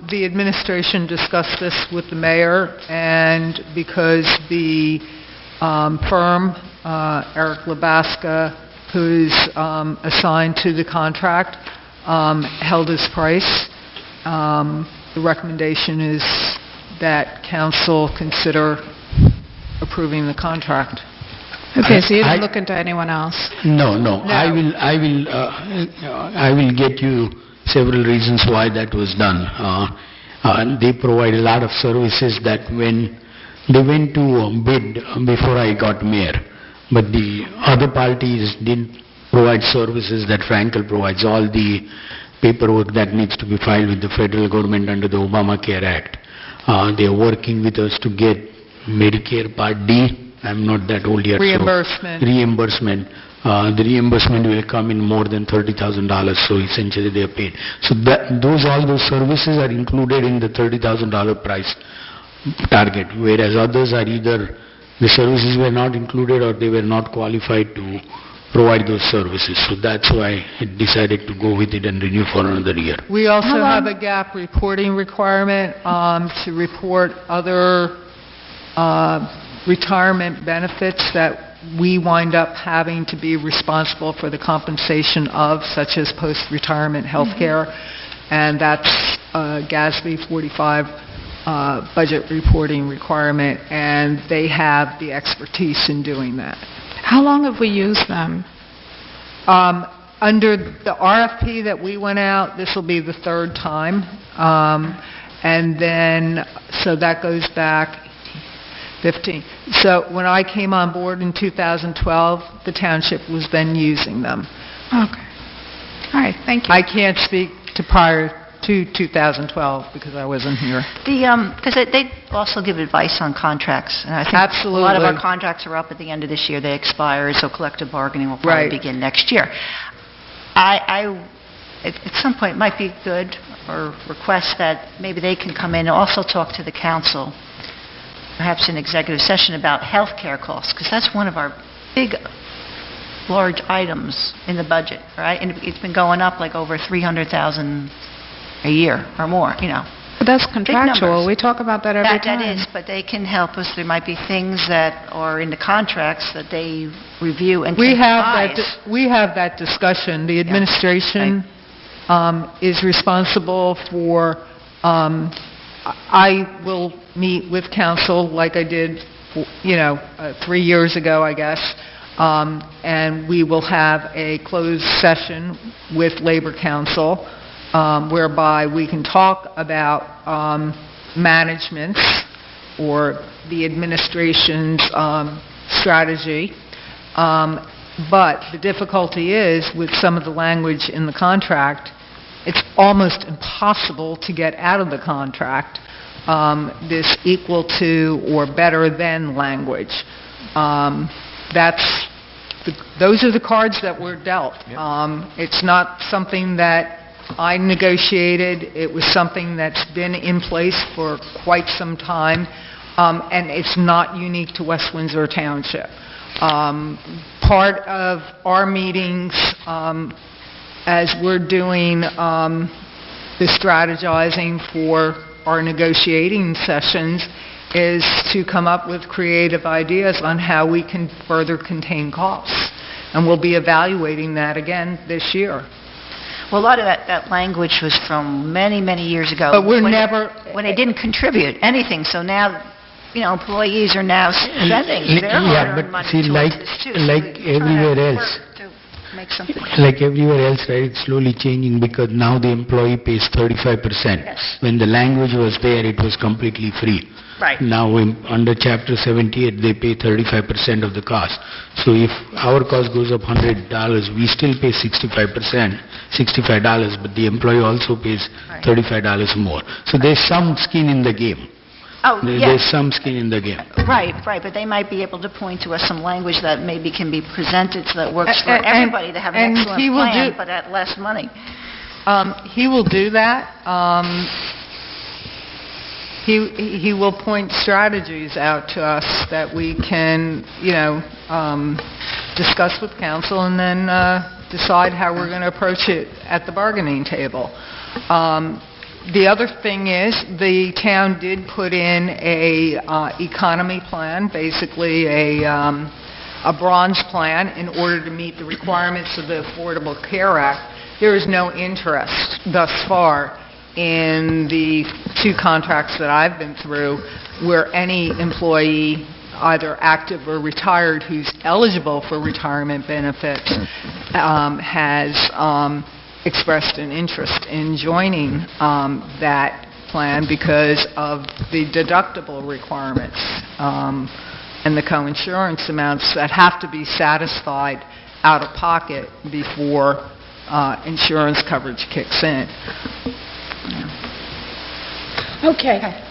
the administration discussed this with the mayor, and because the firm, Eric Labaska, who's assigned to the contract, held his price, the recommendation is that council consider approving the contract. Okay, so you didn't look into anyone else? No. I will get you several reasons why that was done. They provide a lot of services that when they went to bid before I got mayor, but the other parties didn't provide services that Frankel provides, all the paperwork that needs to be filed with the federal government under the Obamacare Act. They are working with us to get Medicare Part D. I'm not that old yet. Reimbursement. So reimbursement. The reimbursement will come in more than $30,000, so essentially they are paid. So all those services are included in the $30,000 price target, whereas others are either the services were not included or they were not qualified to provide those services. So that's why I decided to go with it and renew for another year. We also have a gap reporting requirement to report other retirement benefits that we wind up having to be responsible for the compensation of, such as post-retirement health care, and that's GASB 45 budget reporting requirement, and they have the expertise in doing that. How long have we used them? Under the RFP that we went out, this will be the third time, and then, so that goes back 15. So when I came on board in 2012, the township was then using them. Okay. All right, thank you. I can't speak to prior to 2012 because I wasn't here. Because they also give advice on contracts, and I think Absolutely. a lot of our contracts are up at the end of this year. They expire, so collective bargaining will probably begin next year. At some point, it might be good or request that maybe they can come in and also talk to the council, perhaps in executive session, about health care costs, because that's one of our big, large items in the budget, right? And it's been going up like over $300,000 a year or more, you know. But that's contractual. We talk about that every time. That is, but they can help us. There might be things that are in the contracts that they review and we can have that discussion. The administration is responsible for. I will meet with council like I did, 3 years ago, I guess, and we will have a closed session with Labor Council, whereby we can talk about management's or the administration's strategy. But the difficulty is, with some of the language in the contract, it's almost impossible to get out of the contract this equal to or better than language. Those are the cards that were dealt. It's not something that I negotiated. It was something that's been in place for quite some time, and it's not unique to West Windsor Township. Part of our meetings, as we're doing the strategizing for our negotiating sessions, is to come up with creative ideas on how we can further contain costs. And we'll be evaluating that again this year. Well, a lot of that language was from many, many years ago. But when they didn't contribute anything. So now, employees are now spending their hard-earned money towards this too. Like everywhere else. Make something. Like everywhere else, right, it's slowly changing because now the employee pays 35%. Yes. When the language was there, it was completely free. Right. Now, under Chapter 78, they pay 35% of the cost. So if our cost goes up $100, we still pay $65, but the employee also pays $35 more. So there's some skin in the game. Oh, There's some skin in the game. Right, but they might be able to point to us some language that maybe can be presented so that works for everybody to have an excellent plan, but at less money. He will do that. He will point strategies out to us that we can, discuss with council and then decide how we're going to approach it at the bargaining table. The other thing is, the town did put in a economy plan, basically a bronze plan, in order to meet the requirements of the Affordable Care Act. There is no interest thus far in the 2 contracts that I've been through where any employee, either active or retired, who's eligible for retirement benefits has expressed an interest in joining that plan because of the deductible requirements and the coinsurance amounts that have to be satisfied out of pocket before insurance coverage kicks in. Okay.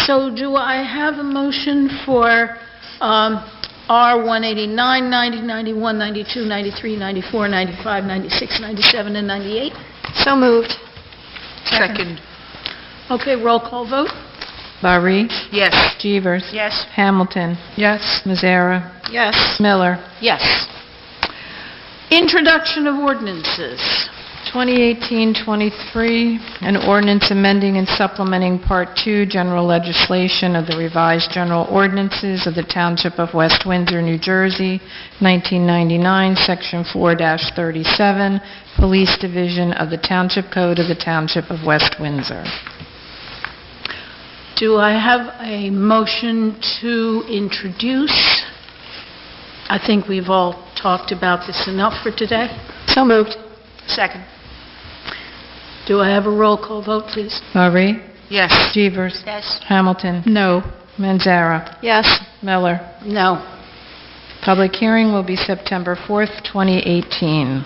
So do I have a motion for R-189, 90, 91, 92, 93, 94, 95, 96, 97, and 98? So moved. Second. Okay, roll call vote. Barry. Yes. Jeevers. Yes. Hamilton. Yes. Mazzara. Yes. Miller. Yes. Introduction of ordinances. 2018-23, an ordinance amending and supplementing Part 2 General Legislation of the Revised General Ordinances of the Township of West Windsor, New Jersey, 1999, Section 4-37, Police Division of the Township Code of the Township of West Windsor. Do I have a motion to introduce? I think we've all talked about this enough for today. So moved. Second. Do I have a roll call vote, please? Barry. Yes. Jeevers. Yes. Hamilton. No. Manzara. Yes. Miller. No. Public hearing will be September 4th, 2018.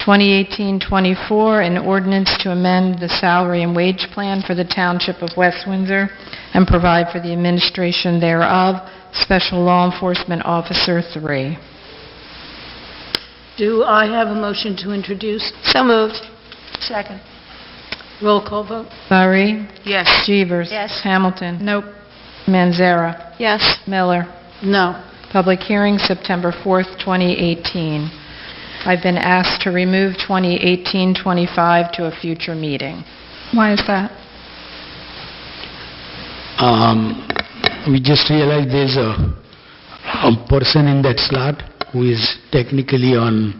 2018-24, an ordinance to amend the salary and wage plan for the Township of West Windsor and provide for the administration thereof, Special Law Enforcement Officer 3. Do I have a motion to introduce? So moved. Second. Roll call vote. Barry. Yes. Jeevers. Yes. Hamilton. Nope. Manzara. Yes. Miller. No. Public hearing September 4th, 2018. I've been asked to remove 2018-25 to a future meeting. Why is that? We just realized there's a person in that slot who is technically on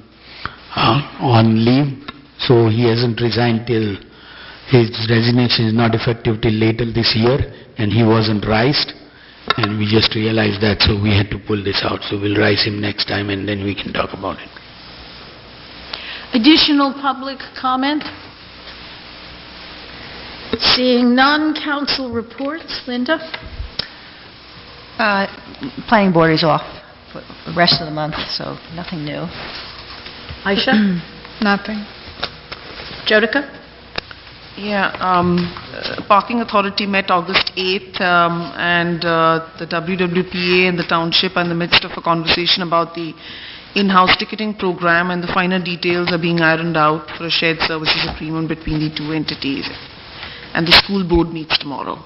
leave, so he hasn't resigned till his resignation is not effective till later this year, and he wasn't raised, and we just realized that, so we had to pull this out. So we'll rise him next time, and then we can talk about it. Additional public comment? Seeing none, council reports. Linda? Planning board is off for the rest of the month, so nothing new. Aisha? Nothing. Jodica? Yeah, Parking Authority met August 8th, and the WWPA and the Township are in the midst of a conversation about the in-house ticketing program, and the finer details are being ironed out for a shared services agreement between the two entities. And the school board meets tomorrow.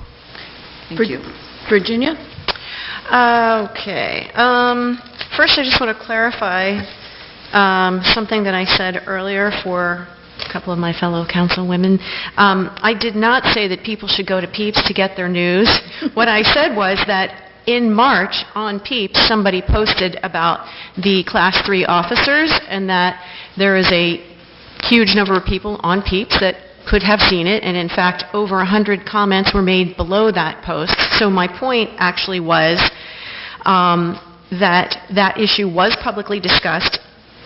Thank you. Virginia? Okay. First, I just want to clarify something that I said earlier for a couple of my fellow councilwomen. I did not say that people should go to Peeps to get their news. What I said was that in March on Peeps, somebody posted about the Class 3 officers and that there is a huge number of people on Peeps that could have seen it, and in fact, over 100 comments were made below that post. So my point actually was that issue was publicly discussed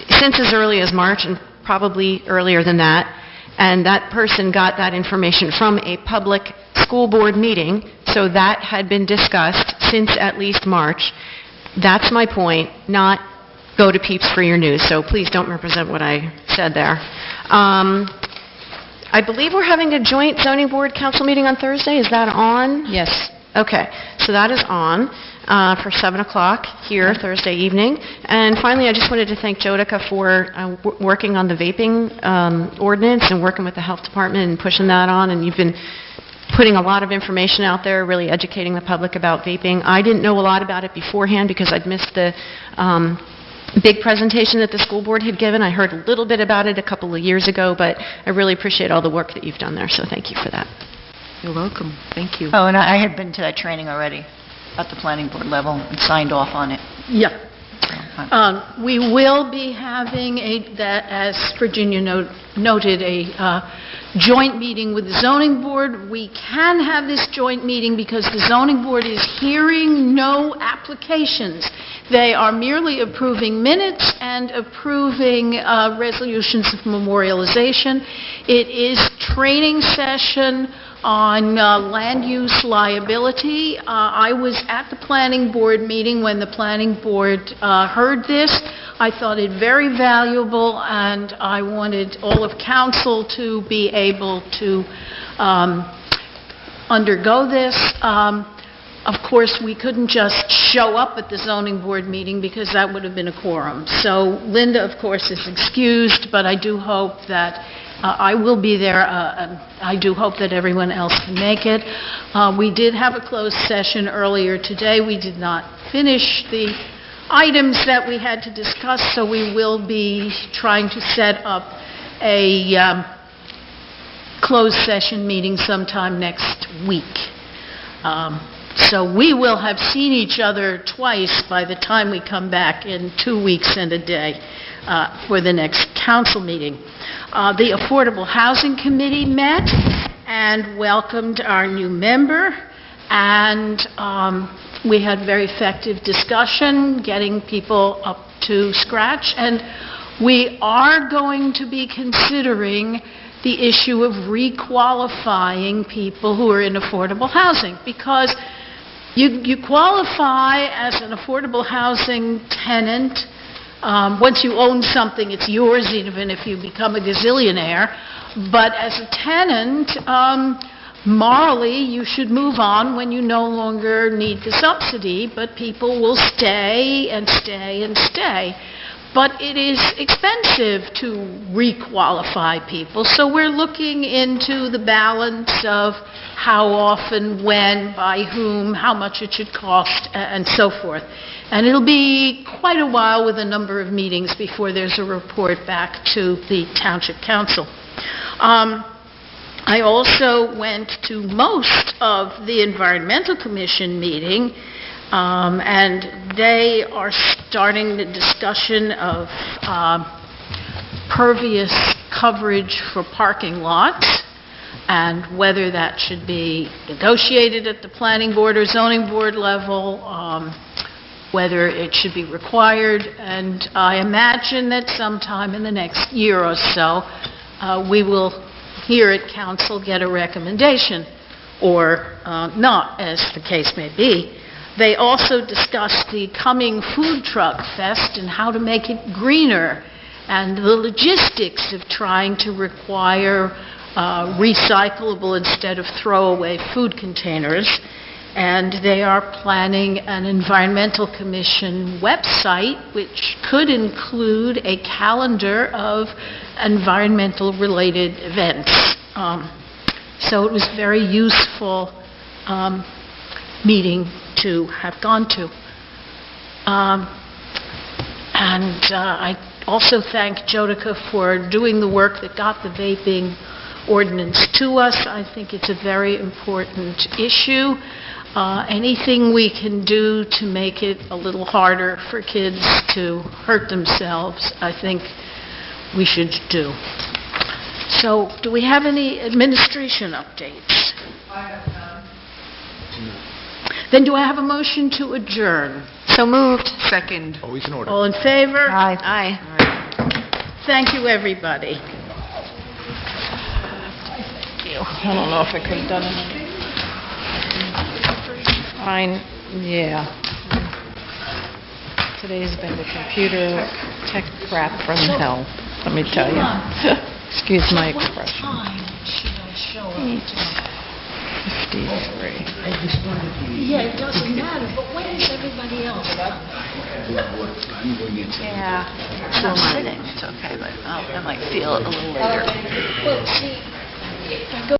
since as early as March and probably earlier than that, and that person got that information from a public school board meeting, so that had been discussed since at least March. That's my point, not go to Peeps for your news, so please don't represent what I said there. I believe we're having a joint zoning board council meeting on Thursday. Is that on? Yes. Okay, so that is on for 7 o'clock here Thursday evening. And finally, I just wanted to thank Jodica for working on the vaping ordinance and working with the health department and pushing that on. And you've been putting a lot of information out there, really educating the public about vaping. I didn't know a lot about it beforehand because I'd missed the big presentation that the school board had given. I heard a little bit about it a couple of years ago, but I really appreciate all the work that you've done there, so thank you for that. You're welcome. Thank you. Oh, and I had been to that training already at the planning board level and signed off on it. Yeah. We will be having as Virginia noted, a joint meeting with the zoning board. We can have this joint meeting because the zoning board is hearing no applications. They are merely approving minutes and approving resolutions of memorialization. It is training session on land use liability. I was at the planning board meeting when the planning board heard this. I thought it very valuable, and I wanted all of council to be able to undergo this. Of course, we couldn't just show up at the zoning board meeting because that would have been a quorum. So Linda, of course, is excused, but I do hope that I will be there. I do hope that everyone else can make it. We did have a closed session earlier today. We did not finish the items that we had to discuss, so we will be trying to set up a closed session meeting sometime next week. So we will have seen each other twice by the time we come back in 2 weeks and a day for the next council meeting. The Affordable Housing Committee met and welcomed our new member, and we had very effective discussion, getting people up to scratch, and we are going to be considering the issue of requalifying people who are in affordable housing, because you qualify as an affordable housing tenant. Once you own something, it's yours, even if you become a gazillionaire. But as a tenant, morally, you should move on when you no longer need the subsidy, but people will stay and stay and stay. But it is expensive to requalify people, so we're looking into the balance of how often, when, by whom, how much it should cost, and so forth. And it'll be quite a while with a number of meetings before there's a report back to the Township Council. I also went to most of the Environmental Commission meeting, and they are starting the discussion of pervious coverage for parking lots, and whether that should be negotiated at the planning board or zoning board level, whether it should be required. And I imagine that sometime in the next year or so, we will, here at council, get a recommendation, or not, as the case may be. They also discussed the coming food truck fest and how to make it greener, and the logistics of trying to require recyclable instead of throwaway food containers. And they are planning an Environmental Commission website, which could include a calendar of environmental-related events. So it was a very useful meeting to have gone to. I also thank Jodica for doing the work that got the vaping ordinance to us. I think it's a very important issue. Anything we can do to make it a little harder for kids to hurt themselves, I think we should do. So, do we have any administration updates? I have none. Then do I have a motion to adjourn? So moved. Second. Always in order. All in favor? Aye. Aye. Thank you, everybody. I don't know if I could have done it. Fine, yeah. Today's been the computer tech crap from hell, let me tell you. Excuse my expression. 53. Yeah, it doesn't matter, but when is everybody else? Yeah, I'm sitting, it's okay, but I might feel it a little later. Well, see, if I go